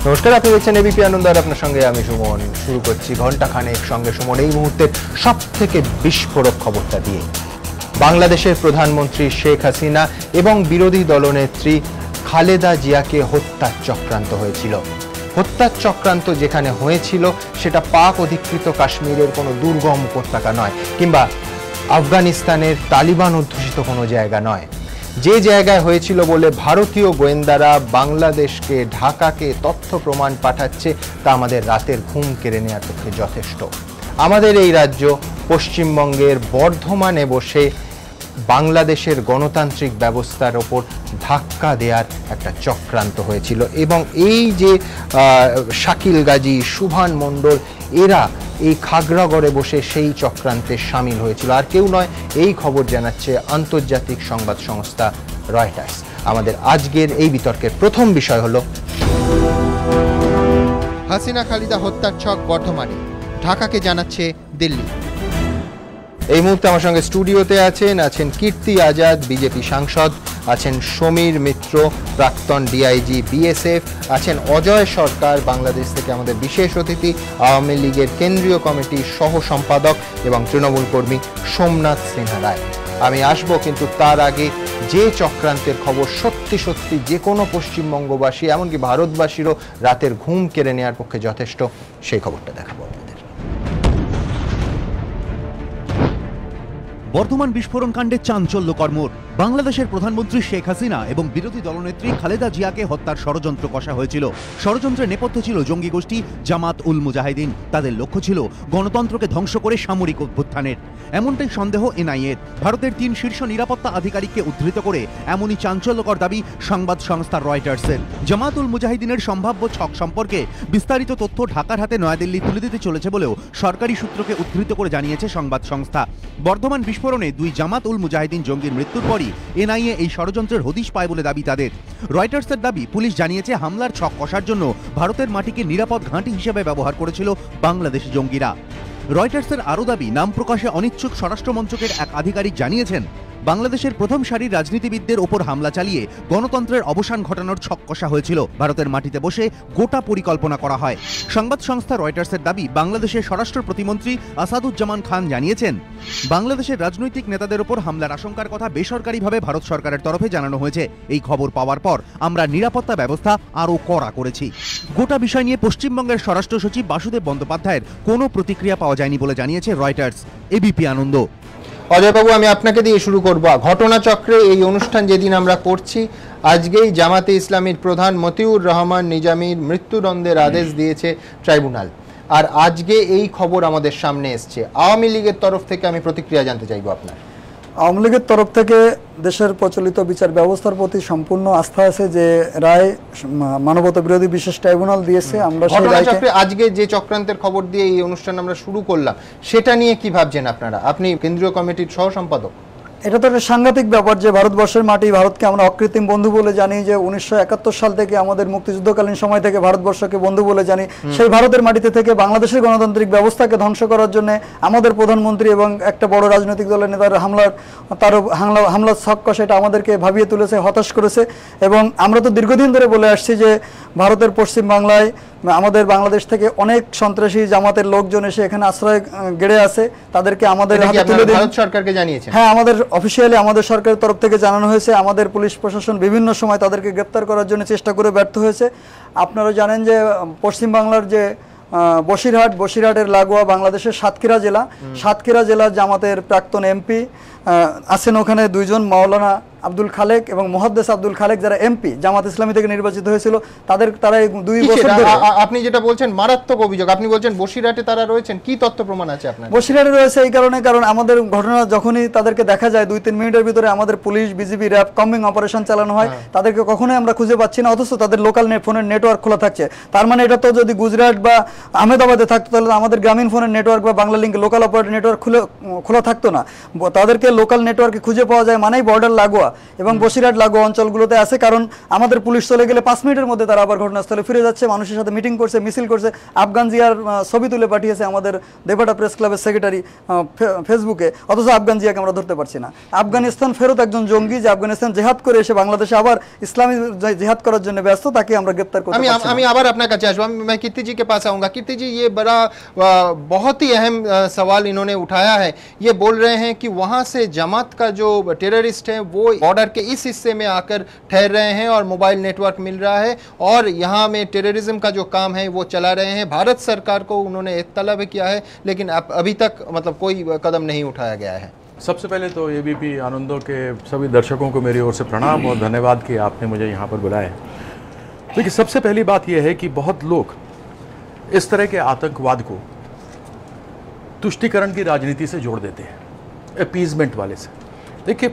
নমস্কার, আপনি দেখছেন এবিপি আনন্দ আর আপনার সঙ্গে আমি সুমন। শুরু করছি ঘণ্টাখানেক সঙ্গে সুমন এই মুহূর্তের সবথেকে বিস্ফোরক খবরটা দিয়ে। বাংলাদেশের প্রধানমন্ত্রী শেখ হাসিনা এবং বিরোধী দলনেত্রী খালেদা জিয়াকে হত্যার চক্রান্ত হয়েছিল। হত্যার চক্রান্ত যেখানে হয়েছিল সেটা পাক অধিকৃত কাশ্মীরের কোনো দুর্গম উপত্যকা নয়, কিংবা আফগানিস্তানের তালিবান অধ্যুষিত কোনো জায়গা নয়। যে জায়গায় হয়েছিল বলে ভারতীয় গোয়েন্দারা বাংলাদেশকে, ঢাকাকে তথ্য প্রমাণ পাঠাচ্ছে, তা আমাদের রাতের ঘুম কেড়ে নেওয়ার পক্ষে যথেষ্ট। আমাদের এই রাজ্য পশ্চিমবঙ্গের বর্ধমানে বসে বাংলাদেশের গণতান্ত্রিক ব্যবস্থার ওপর ধাক্কা দেওয়ার একটা চক্রান্ত হয়েছিল, এবং এই যে শাকিল গাজী, সুভান মণ্ডল, এরা এই খাগড়াগড়ে বসে সেই চক্রান্তে সামিল হয়েছিল। আর কেউ নয়, এই খবর জানাচ্ছে আন্তর্জাতিক সংবাদ সংস্থা রয়টার্স। আমাদের আজকের এই বিতর্কের প্রথম বিষয় হলো হাসিনা খালিদা হত্যার ছক বর্ধমানে, ঢাকাকে জানাচ্ছে দিল্লি। এই মুহূর্তে আমার সঙ্গে স্টুডিওতে আছেন কীর্তি আজাদ, বিজেপি সাংসদ, আছেন সমীর মিত্র, প্রাক্তন ডিআইজি বিএসএফ, আছেন অজয় সরকার, বাংলাদেশ থেকে আমাদের বিশেষ অতিথি, আওয়ামী লীগের কেন্দ্রীয় কমিটির সহ সম্পাদক এবং তৃণমূল কর্মী সোমনাথ সিনহা রায়। আমি আসবো, কিন্তু তার আগে যে চক্রান্তের খবর সত্যি সত্যি যে কোনো পশ্চিমবঙ্গবাসী, এমনকি ভারতবাসীরও রাতের ঘুম কেড়ে নেওয়ার পক্ষে যথেষ্ট, সেই খবরটা দেখাবো আপনাদের। বর্ধমান বিস্ফোরণ কাণ্ডে চাঞ্চল্যকর মোড়। বাংলাদেশের প্রধানমন্ত্রী শেখ হাসিনা এবং বিরোধী দলনেত্রী খালেদা জিয়াকে হত্যার ষড়যন্ত্র কষা হয়েছিল। ষড়যন্ত্রের নেপথ্যে ছিল জঙ্গি গোষ্ঠী জামাত উল মুজাহিদিন। তাদের লক্ষ্য ছিল গণতন্ত্রকে ধ্বংস করে সামরিক অভ্যুত্থানের। এমনটাই সন্দেহ এনআইএর। ভারতের 3 শীর্ষ নিরাপত্তা আধিকারিককে উদ্ধৃত করে এমনই চাঞ্চল্যকর দাবি সংবাদ সংস্থা রয়টার্সের। জামাত উল মুজাহিদিনের সম্ভাব্য ছক সম্পর্কে বিস্তারিত তথ্য ঢাকার হাতে নয়াদিল্লি তুলে দিতে চলেছে বলেও সরকারি সূত্রকে উদ্ধৃত করে জানিয়েছে সংবাদ সংস্থা। বর্ধমান বিস্ফোরণে 2 জামাত উল মুজাহিদিন জঙ্গির মৃত্যুর পরই এনআইএ এই ষড়যন্ত্রের হদিশ পায় বলে দাবি তাদের। রয়টার্সের দাবি, পুলিশ জানিয়েছে হামলার ছক কষার জন্য ভারতের মাটিকে নিরাপদ ঘাঁটি হিসেবে ব্যবহার করেছিল বাংলাদেশি জঙ্গিরা। রয়টার্সের আরও দাবি, নাম প্রকাশে অনিচ্ছুক স্বরাষ্ট্র মন্ত্রকের এক আধিকারিক জানিয়েছেন, বাংলাদেশের প্রথম সারির রাজনীতিবিদদের ওপর হামলা চালিয়ে গণতন্ত্রের অবসান ঘটানোর ছক কষা হয়েছিল। ভারতের মাটিতে বসে গোটা পরিকল্পনা করা হয়। সংবাদ সংস্থা রয়টার্সের দাবি, বাংলাদেশের স্বরাষ্ট্র প্রতিমন্ত্রী আসাদুজ্জামান খান জানিয়েছেন, বাংলাদেশের রাজনৈতিক নেতাদের ওপর হামলার আশঙ্কার কথা বেসরকারিভাবে ভারত সরকারের তরফে জানানো হয়েছে। এই খবর পাওয়ার পর আমরা নিরাপত্তা ব্যবস্থা আরও কড়া করেছি। গোটা বিষয় নিয়ে পশ্চিমবঙ্গের স্বরাষ্ট্র সচিব বাসুদেব বন্দ্যোপাধ্যায়ের কোনো প্রতিক্রিয়া পাওয়া যায়নি বলে জানিয়েছে রয়টার্স। এবিপি আনন্দ। অজয়বাবু, আমি আপনাকে দিয়ে শুরু করব। ঘটনাচক্রে এই অনুষ্ঠান যেদিন আমরা করছি, আজকেই জামাতে ইসলামীর প্রধান মতিউর রহমান নিজামীর মৃত্যুদণ্ডের আদেশ দিয়েছে ট্রাইব্যুনাল, আর আজকে এই খবর আমাদের সামনে এসছে। আওয়ামী লীগের তরফ থেকে আমি প্রতিক্রিয়া জানতে চাইবো আপনার। আওয়ামী লীগের তরফ থেকে দেশের প্রচলিত বিচার ব্যবস্থার প্রতি সম্পূর্ণ আস্থা আছে, যে রায় মানবতা বিরোধী বিশেষ ট্রাইব্যুনাল দিয়েছে। আমরা আজকে যে চক্রান্তের খবর দিয়ে এই অনুষ্ঠান আমরা শুরু করলাম, সেটা নিয়ে কি ভাবছেন আপনারা? আপনি কেন্দ্রীয় কমিটির সহ সম্পাদক। এটা তো একটা সাংঘাতিক ব্যাপার যে ভারতবর্ষের মাটি, ভারতকে আমরা অকৃত্রিম বন্ধু বলে জানি, যে 1971 সাল থেকে আমাদের মুক্তিযুদ্ধকালীন সময় থেকে ভারতবর্ষকে বন্ধু বলে জানি। সেই ভারতের মাটিতে থেকে বাংলাদেশের গণতান্ত্রিক ব্যবস্থাকে ধ্বংস করার জন্য আমাদের প্রধানমন্ত্রী এবং একটা বড় রাজনৈতিক দলের নেতার হামলার ছক কষা এটা আমাদেরকে ভাবিয়ে তুলেছে, হতাশ করেছে। এবং আমরা তো দীর্ঘদিন ধরে বলে আসছি যে ভারতের পশ্চিম বাংলায় আমাদের বাংলাদেশ থেকে অনেক সন্ত্রাসী জামাতের লোকজন এসে এখানে আশ্রয় গেড়ে আছে, তাদেরকে আমাদের হাতে তুলে দিন। ভারত সরকারকে জানিয়েছেন? হ্যাঁ, আমাদের অফিসিয়ালি আমাদের সরকারের তরফ থেকে জানানো হয়েছে। আমাদের পুলিশ প্রশাসন বিভিন্ন সময় তাদেরকে গ্রেপ্তার করার জন্য চেষ্টা করে ব্যর্থ হয়েছে। আপনারা জানেন যে পশ্চিমবাংলার যে বসিরহাটের লাগোয়া বাংলাদেশের সাতক্ষীরা জেলার জামাতের প্রাক্তন এমপি আছেন ওখানে 2 জন, মাওলানা আব্দুল খালেক এবং মুহাদ্দিস আব্দুল খালেক, যারা এমপি জামাত ইসলামী থেকে নির্বাচিত হয়েছিল। তারা 2 বছর ধরে, আপনি যেটা বলছেন মারাত্মক অভিযোগ, আপনি বলছেন বসিরহাটে তারা রয়েছেন, কি তথ্য প্রমাণ আছে আপনার? বসিরহাটে রয়েছে এই কারণে, কারণ আমাদের ঘটনা যখনই তাদেরকে দেখা যায় 2-3 মিনিটের ভিতরে আমাদের police, BGB, RAB combing operation চালানো হয়। তাদেরকে কখনোই আমরা খুঁজে পাচ্ছি না, অথচ তাদের লোকাল ফোনের নেটওয়ার্ক খোলা থাকছে। তার মানে এটা তো যদি গুজরাট বা আহমেদাবাদে থাকতো, তাহলে আমাদের গ্রামীণ ফোনের নেটওয়ার্ক বা Bangla link local operator network খোলা থাকতো না। তাদেরকে লোকাল নেটওয়ার্কে খুঁজে পাওয়া যায় মানেই বর্ডার লাগোয়া এবং বসিরহাট লাগোয়া অঞ্চলগুলোতে আছে, কারণ আমাদের পুলিশ চলে গেলে 5 মিনিটের মধ্যে তারা আবার ঘটনাস্থলে ফিরে যাচ্ছে, মানুষের সাথে মিটিং করছে, মিছিল করছে। আফগান জিয়ার ছবি তুলে পাঠিয়েছে আমাদের দেবাটা প্রেস ক্লাবের সেক্রেটারি ফেসবুকে, অথচ আফগান জিয়াকে আমরা ধরতে পারছি না। আফগানিস্তান ফেরত একজন জঙ্গি যে আফগানিস্তান জেহাদ করে এসে বাংলাদেশে আবার ইসলামী জেহাদ করার জন্য ব্যস্ত, তাকে আমরা গ্রেপ্তার করতে পারছি না। আমি আবার আপনার কাছে আসবো, मैं कीर्ति जी के पास आऊंगा। कीर्ति जी, ये बड़ा बहुत ही अहम सवाल इन्होंने उठाया है। ये बोल रहे हैं कि वहां से जमात का जो टेररिस्ट है वो बॉर्डर के इस हिस्से में आकर ठहर रहे हैं और मोबाइल नेटवर्क मिल रहा है और यहाँ में टेररिज्म का जो काम है वो चला रहे हैं। भारत सरकार को उन्होंने इत्तला भी किया है, लेकिन अभी तक मतलब कोई कदम नहीं उठाया गया है। सबसे पहले तो एबीपी आनंदों के सभी दर्शकों को मेरी ओर से प्रणाम और धन्यवाद कि आपने मुझे यहाँ पर बुलाया। देखिए, सबसे पहली बात यह है कि बहुत लोग इस तरह के आतंकवाद को तुष्टीकरण की राजनीति से जोड़ देते हैं, अपीजमेंट वाले से। देखिए,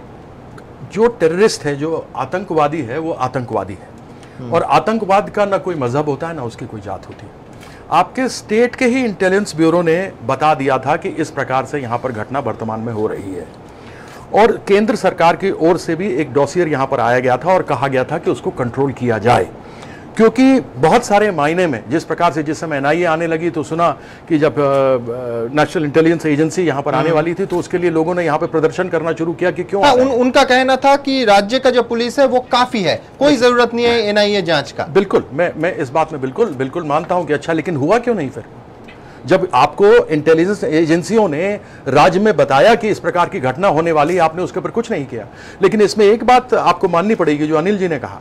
जो टेररिस्ट है, जो आतंकवादी है, वो आतंकवादी है और आतंकवाद का ना कोई मजहब होता है ना उसकी कोई जात होती है। आपके स्टेट के ही इंटेलिजेंस ब्यूरो ने बता दिया था कि इस प्रकार से यहाँ पर घटना वर्तमान में हो रही है और केंद्र सरकार की ओर से भी एक डॉसियर यहाँ पर आया गया था और कहा गया था कि उसको कंट्रोल किया जाए, क्योंकि बहुत सारे मायने में जिस प्रकार से जिस समय एनआईए आने लगी तो सुना कि जब नेशनल इंटेलिजेंस एजेंसी यहाँ पर आने वाली थी तो उसके लिए लोगों ने यहाँ पे प्रदर्शन करना शुरू किया कि क्यों उनका कहना था कि राज्य का जो पुलिस है वो काफी है, कोई जरूरत नहीं है एनआईए जांच का। बिल्कुल, मैं इस बात में बिल्कुल मानता हूं कि अच्छा, लेकिन हुआ क्यों नहीं? फिर जब आपको इंटेलिजेंस एजेंसियों ने राज्य में बताया कि इस प्रकार की घटना होने वाली है, आपने उसके ऊपर कुछ नहीं किया। लेकिन इसमें एक बात आपको माननी पड़ेगी, जो अनिल जी ने कहा,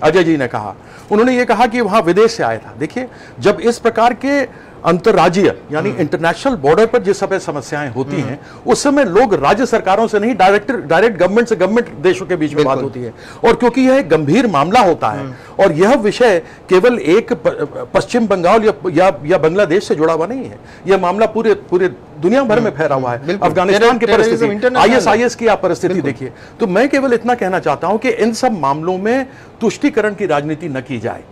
अजय जी ने कहा, उन्होंने ये कहा कि वहां विदेश से आया था। देखिए, जब इस प्रकार के अंतर्राज्यीय यानी इंटरनेशनल बॉर्डर पर जिस समय समस्याएं होती हैं उस समय लोग राज्य सरकारों से नहीं, डायरेक्ट गवर्नमेंट से गवर्नमेंट देशों के बीच में बात होती है। और क्योंकि यह एक गंभीर मामला होता है और यह विषय केवल एक पश्चिम बंगाल या बांग्लादेश से जुड़ा हुआ नहीं है, यह मामला पूरे दुनिया भर में फैला हुआ है। अफगानिस्तान की परिस्थिति, ISIS की आप परिस्थिति देखिए। तो मैं केवल इतना कहना चाहता हूं कि इन सब मामलों में तुष्टीकरण की राजनीति न की जाए।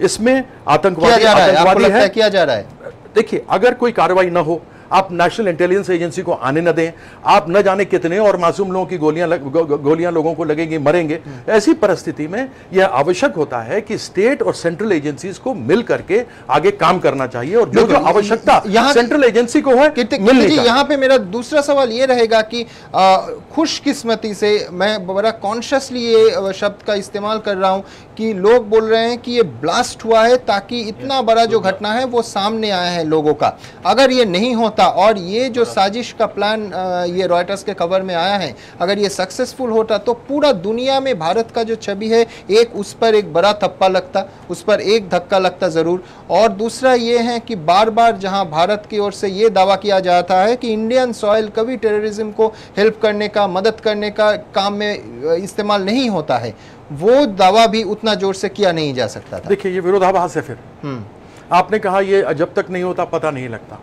इसमें आतंकवादी है, किया जा रहा है। देखिए, अगर कोई कार्रवाई न हो, आप नेशनल इंटेलिजेंस एजेंसी को आने न दें, आप न जाने कितने और मासूम लोगों की गोलियां लोगों को लगेंगी, मरेंगे। ऐसी परिस्थिति में यह आवश्यक होता है कि स्टेट और सेंट्रल एजेंसीज को मिल करके आगे काम करना चाहिए और जो आवश्यकता सेंट्रल एजेंसी को है मिलनी चाहिए। यहाँ पे मेरा दूसरा सवाल ये रहेगा कि खुशकिस्मती से, मैं बड़ा कॉन्शियसली ये शब्द का इस्तेमाल कर रहा हूँ कि लोग बोल रहे हैं कि ये ब्लास्ट हुआ है ताकि इतना बड़ा जो घटना है वो सामने आया है लोगों का। अगर ये नहीं होता और ये जो साजिश का प्लान ये रॉयटर्स के खबर में आया है, अगर ये सक्सेसफुल होता तो पूरा दुनिया में भारत का जो छवि है एक उस पर एक बड़ा थप्पा लगता, उस पर एक धक्का लगता जरूर। और दूसरा ये है कि बार बार जहां भारत की ओर से ये दावा किया जाता है कि इंडियन सॉइल कभी टेररिज्म को हेल्प करने का, मदद करने का काम में इस्तेमाल नहीं होता है, वो दावा भी उतना जोर से किया नहीं जा सकता था। देखिए, ये विरोधाभास है। फिर आपने कहा ये जब तक नहीं होता पता नहीं लगता,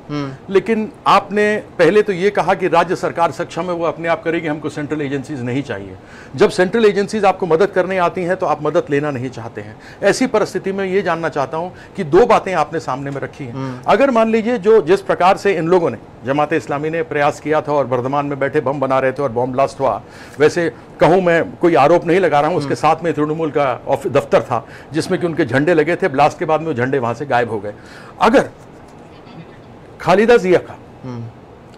लेकिन आपने पहले तो ये कहा कि राज्य सरकार सक्षम है, वो अपने आप करेगी, हमको सेंट्रल एजेंसीज नहीं चाहिए। जब सेंट्रल एजेंसीज आपको मदद करने आती हैं तो आप मदद लेना नहीं चाहते हैं। ऐसी परिस्थिति में ये जानना चाहता हूं कि दो बातें आपने सामने में रखी हैं। अगर मान लीजिए जिस प्रकार से इन लोगों ने, जमात इस्लामी ने प्रयास किया था और वर्धमान में बैठे बम बना रहे थे और बम ब्लास्ट हुआ, वैसे कहूं, मैं कोई आरोप नहीं लगा रहा हूं, उसके साथ में तृणमूल का दफ्तर था जिसमें कि उनके झंडे लगे थे, ब्लास्ट के बाद में वो झंडे वहां से गायब हो गए। अगर खालिदा जिया का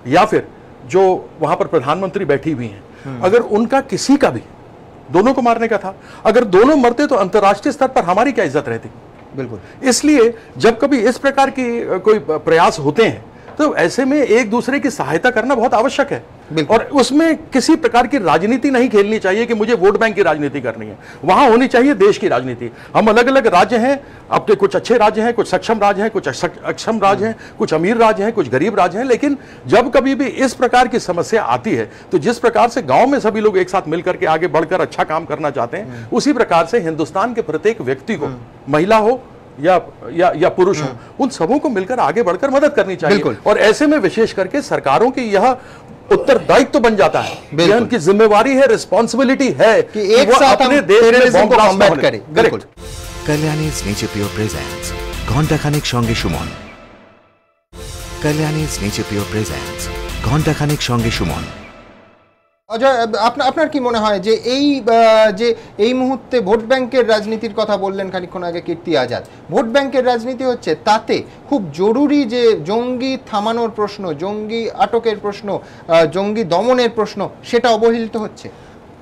या फिर जो वहां पर प्रधानमंत्री बैठी हुई हैं, अगर उनका किसी का भी, दोनों को मारने का था, अगर दोनों मरते तो अंतर्राष्ट्रीय स्तर पर हमारी क्या इज्जत रहती? बिल्कुल। इसलिए जब कभी इस प्रकार की कोई प्रयास होते हैं तो ऐसे में एक दूसरे की सहायता करना बहुत आवश्यक है और उसमें किसी प्रकार की राजनीति नहीं खेलनी चाहिए कि मुझे वोट बैंक की राजनीति करनी है। वहां होनी चाहिए देश की राजनीति। हम अलग अलग राज्य हैं, अपने कुछ अच्छे राज्य हैं, कुछ सक्षम राज्य हैं, कुछ अक्षम राज्य हैं, कुछ अमीर राज्य हैं, कुछ गरीब राज्य हैं, लेकिन जब कभी भी इस प्रकार की समस्या आती है तो जिस प्रकार से गांव में सभी लोग एक साथ मिलकर के आगे बढ़कर अच्छा काम करना चाहते हैं, उसी प्रकार से हिंदुस्तान के प्रत्येक व्यक्ति को, महिला हो या पुरुष हो, उन सबों को मिलकर आगे बढ़कर मदद करनी चाहिए। और ऐसे में विशेष करके सरकारों की यह उत्तरदायित्व तो बन जाता है, यह उनकी जिम्मेवारी है, रिस्पॉन्सिबिलिटी है कि एक साथ अपने देश में बम ब्लास्ट करें। करेक्ट। कल्याणीज नेचर प्योर प्रेजेंट्स घंटा खानेक संगे सुमन। कल्याणीज नेचर प्योर प्रेजेंट्स घंटा खानेक संगे सुमन। অজয়, আপনার কি মনে হয় যে এই মুহূর্তে ভোট ব্যাংকের রাজনীতির কথা বললেন খানিকক্ষণ আগে কীর্তি আজাদ, ভোট ব্যাংকের রাজনীতি হচ্ছে, তাতে খুব জরুরি যে জঙ্গি থামানোর প্রশ্ন, জঙ্গি আটকের প্রশ্ন, জঙ্গি দমনের প্রশ্ন, সেটা অবহেলিত হচ্ছে?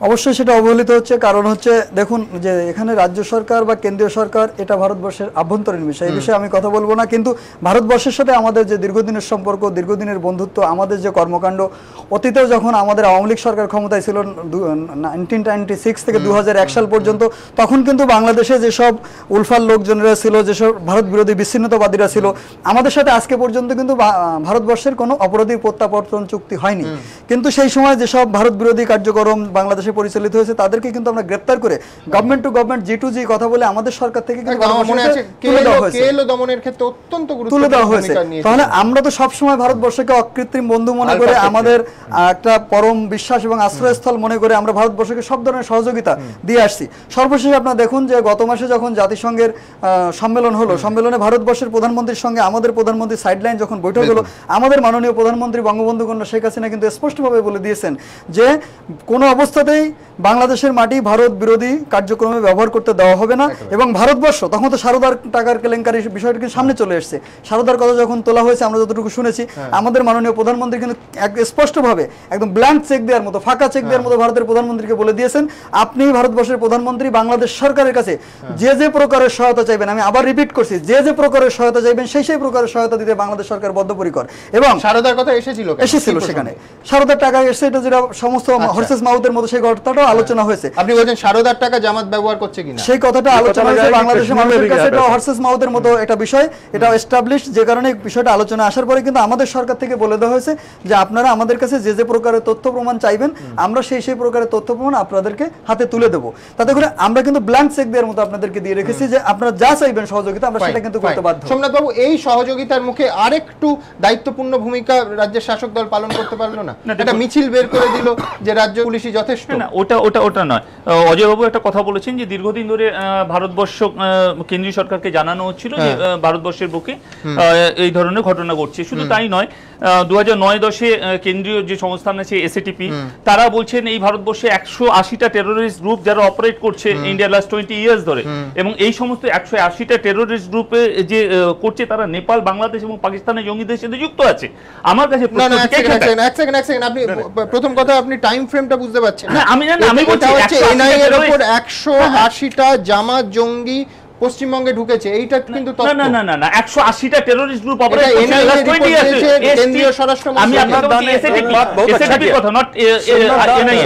অবশ্যই সেটা অবহেলিত হচ্ছে। কারণ হচ্ছে দেখুন যে এখানে রাজ্য সরকার বা কেন্দ্রীয় সরকার এটা ভারতবর্ষের আভ্যন্তরীণ বিষয়, এই বিষয়ে আমি কথা বলবো না। কিন্তু ভারতবর্ষের সাথে আমাদের যে দীর্ঘদিনের সম্পর্ক, দীর্ঘদিনের বন্ধুত্ব, আমাদের যে কর্মকাণ্ড, অতীতেও যখন আমাদের আওয়ামী লীগ সরকার ক্ষমতায় ছিল 1996 থেকে 2001 সাল পর্যন্ত, তখন কিন্তু বাংলাদেশে যেসব উলফার লোকজনেরা ছিল, যেসব ভারত বিরোধী বিচ্ছিন্নতাবাদীরা ছিল, আমাদের সাথে আজকে পর্যন্ত কিন্তু ভারতবর্ষের কোনো অপরাধী প্রত্যাবর্তন চুক্তি হয়নি। কিন্তু সেই সময় যেসব ভারত বিরোধী কার্যক্রম বাংলাদেশে পরিচালিত হয়েছে, তাদেরকে কিন্তু আমরা গ্রেফতার করে গভর্নমেন্ট টু গভর্নমেন্ট G2G কথা বলে আমাদের সরকার থেকে কিন্তু দমনের ক্ষেত্রে অত্যন্ত তুলে দেওয়া হয়েছে। তাহলে আমরা তো সবসময় ভারতবর্ষকে অকৃত্রিম বন্ধু মনে করে, আমাদের একটা পরম বিশ্বাস এবং আশ্রয়স্থল মনে করে আমরা ভারতবর্ষকে সব ধরনের সহযোগিতা দিয়ে আসছি। সর্বশেষে আপনারা দেখুন যে গত মাসে যখন জাতিসংঘের সম্মেলন হলো, সম্মেলনে ভারতবর্ষের প্রধানমন্ত্রীর সঙ্গে আমাদের প্রধানমন্ত্রী সাইডলাইন যখন বৈঠক হলো, আমাদের মাননীয় প্রধানমন্ত্রী বঙ্গবন্ধু কন্যা শেখ হাসিনা কিন্তু স্পষ্টভাবে বলে দিয়েছেন যে কোনো অবস্থাতেই বাংলাদেশের মাটি ভারত বিরোধী কার্যক্রমে ব্যবহার করতে দেওয়া হবে না। এবং ভারতবর্ষ তখন তো সারদার টাকার কেলেঙ্কারির বিষয়টা কিন্তু সামনে চলে এসেছে, সারদার কথা যখন তোলা হয়েছে আমরা যতটুকু শুনেছি, আমাদের মাননীয় প্রধানমন্ত্রী কিন্তু স্পষ্টভাবে একদম ব্ল্যাঙ্ক চেক দেওয়ার মতো, ফাঁকা চেক দেওয়ার মতো ভারতের প্রধানমন্ত্রীকে বলে দিয়েছেন, আপনি ভারতবর্ষের প্রধানমন্ত্রী বাংলাদেশ সরকারের কাছে যে প্রকারের সহায়তা চাইবেন, আমি আবার রিপিট করছি, যে প্রকারের সহায়তা চাইবেন সেই প্রকারের সহায়তা দিতে বাংলাদেশ সরকার বদ্ধপরিকর। এবং সারদার কথা এসেছিল সেখানে, সারদার টাকা এসে এটা যেটা সমস্ত হর্সেস মাউথের মতো সেই ঘটনাটাও আলোচনা হয়েছে। আপনি বলছেন সারদার টাকা জামাত ব্যবহার করছে কিনা, সেই কথাটা আলোচনা হয়েছে বাংলাদেশের মানুষের কাছে, এটা হর্সেস মাউথের মতো একটা বিষয়, এটা এস্টাবলিশ, যে কারণে বিষয়টা আলোচনা আসার পরে কিন্তু আমাদের সরকার থেকে বলে দেওয়া হয়েছে যে আপনারা আমাদের কাছে যে প্রকারের তথ্য প্রমাণ চাইবেন, আমরা সেই প্রকারের তথ্য প্রমাণ আপনাদেরকে হাতে তুলে দেবো। তাতে করে আমরা কিন্তু ব্ল্যাঙ্ক চেক দেওয়ার মতো আপনাদেরকে দিয়ে রেখেছি যে আপনারা যা চাইবেন সহযোগিতা, আমরা সেটা কিন্তু করতে বাধ্য। সোমনাথ বাবু, এই সহযোগিতার মুখে আরেকটু দায়িত্বপূর্ণ ভূমিকা রাজ্যের শাসক দল পালন করতে পারলো না? এটা মিছিল বের করে দিল যে রাজ্য পুলিশই যথেষ্ট না, ওটা নয়। অজয়বাবু একটা কথা বলেছেন যে দীর্ঘদিন ধরে ভারতবর্ষ কেন্দ্রীয় সরকারকে জানানো হচ্ছিল যে ভারতবর্ষের বুকে এই ধরনের ঘটনা ঘটছে। শুধু তাই নয়, 2009-10-এ কেন্দ্রীয় যে সংস্থান আছে SATP, তারা বলছেন এই ভারতবর্ষে 180টা টেরোরিস্ট গ্রুপ যারা অপারেট করছে ইন্ডিয়া লাস্ট 20 ইয়ার্স ধরে, এবং এই সমস্ত 180টা টেরোরিস্ট গ্রুপে যে করছে তারা নেপাল, বাংলাদেশ এবং পাকিস্তানের জঙ্গিদের সাথে যুক্ত আছে। আমার কাছে আপনি প্রথম কথা আপনি টাইম ফ্রেমটা বুঝতে পারছেন না। আমি বলছি এনআইএর উপর 180টা জামাত জঙ্গি পশ্চিমবঙ্গে ঢুকেছে, এইটা কিন্তু না 180টা টেররিস্ট গ্রুপ অপারেট করছে কেন্দ্রীয় স্বরাষ্ট্র মন্ত্রী। আমি আপনাকে বলছি SATP কথা, নট NIA।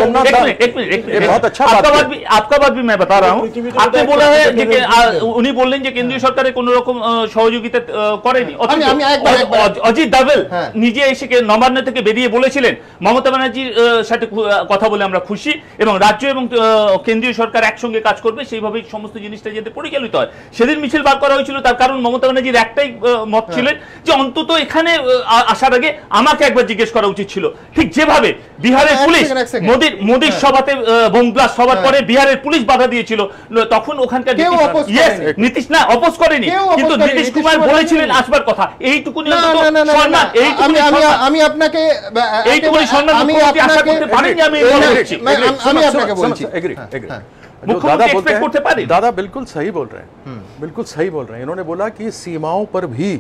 आपका बात भी मैं बता रहा हूं। आपने बोला है कि उन्हीं बोलें যে কেন্দ্রীয় সরকারের কোন রকম সহযোগিতা করেনি। অজিত দাভেল নিজে এসে নবান্ন থেকে বেরিয়ে বলেছিলেন মমতা ব্যানার্জির সাথে কথা বলে আমরা খুশি, এবং রাজ্য এবং কেন্দ্রীয় সরকার একসঙ্গে কাজ করবে, সেইভাবেই সমস্ত জিনিসটা যাতে পরিচালিত হয়। সেদিন মিছিল বার করা হয়েছিল, তার কারণ মমতা ব্যানার্জির একটাই মত ছিলেন যে অন্তত এখানে আসার আগে আমাকে একবার জিজ্ঞেস করা উচিত ছিল। ঠিক যেভাবে বিহারের পুলিশ মোদির সভাতে বোম ব্লাস্ট হওয়ার পরে বিহারের পুলিশ বাধা দিয়েছিল, তখন ওখানকার নীতিশ না অপোজ করেনি, কিন্তু নীতিশ কুমার বলেছিলেন আসবার কথা। এইটুকুনি আমি আপনাকে दादा बिल्कुल सही बोल रहे हैं, बिल्कुल सही बोल रहे हैं। इन्होंने बोला कि सीमाओं पर भी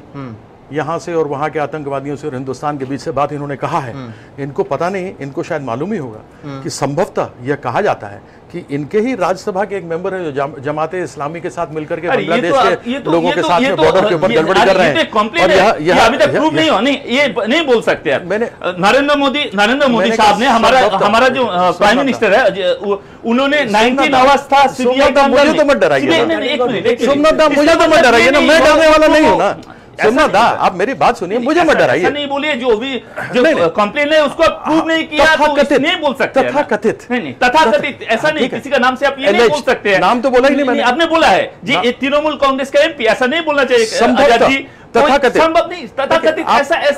यहाँ से और वहाँ के आतंकवादियों से और हिंदुस्तान के बीच से बात इन्होंने कहा है। इनको पता नहीं, इनको शायद मालूम ही होगा कि संभवतः यह कहा जाता है कि इनके ही राज्यसभा के एक मेंबर है जो जमाते इस्लामी के साथ मिलकर के बांग्लादेश के लोगों के साथ में बॉर्डर के ऊपर गड़बड़ी कर रहे हैं। और अभी तक प्रूफ नहीं हो, ये नहीं बोल सकते आप। मैंने नरेंद्र मोदी साहब ने हमारा जो प्राइम मिनिस्टर है, उन्होंने 19 अवर्स था सीरिया का। मुझे तो मत डराइए, सोमनाथ दा मुझे तो मत डराइए ना, मैं डरने वाला नहीं हूँ ना। सोमनाथ दा आप मेरी बात सुनिए, मुझे मत डराइए। नहीं बोलिए, जो भी जो कंप्लेन है उसको प्रूव नहीं किया तो नहीं बोल सकते। तथाकथित नहीं, तथाकथित ऐसा नहीं, किसी का नाम से आप ये नहीं बोल सकते हैं। नाम तो बोला ही नहीं मैंने। आपने बोला है जी तृणमूल कांग्रेस का MP, ऐसा नहीं बोलना चाहिए। तथाकथित संभव नहीं, तथाकथित ऐसा I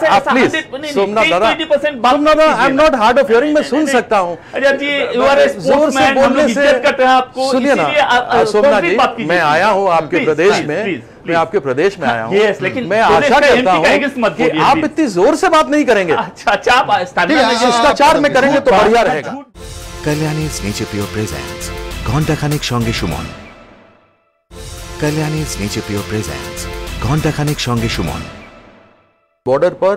am not hard of hearing, मैं सुन सकता हूँ। जी यू आर ए स्पोर्ट्समैन, हम लोग इज्जत करते हैं आपको। सुनिए ना सोमनाथ जी, मैं आया हूँ आपके प्रदेश में, मैं आपके प्रदेश में आया हूँ, लेकिन मैं आशा करता हूँ कि आप इतनी जोर से बात नहीं करेंगे। अच्छा, शिष्टाचार में करेंगे तो बढ़िया रहेगा। Kalyani's Nature Pure presents ঘন্টা খানেক সঙ্গে Suman. Kalyani's Nature Pure presents ঘন্টা খানেক সঙ্গে সুমন। बॉर्डर पर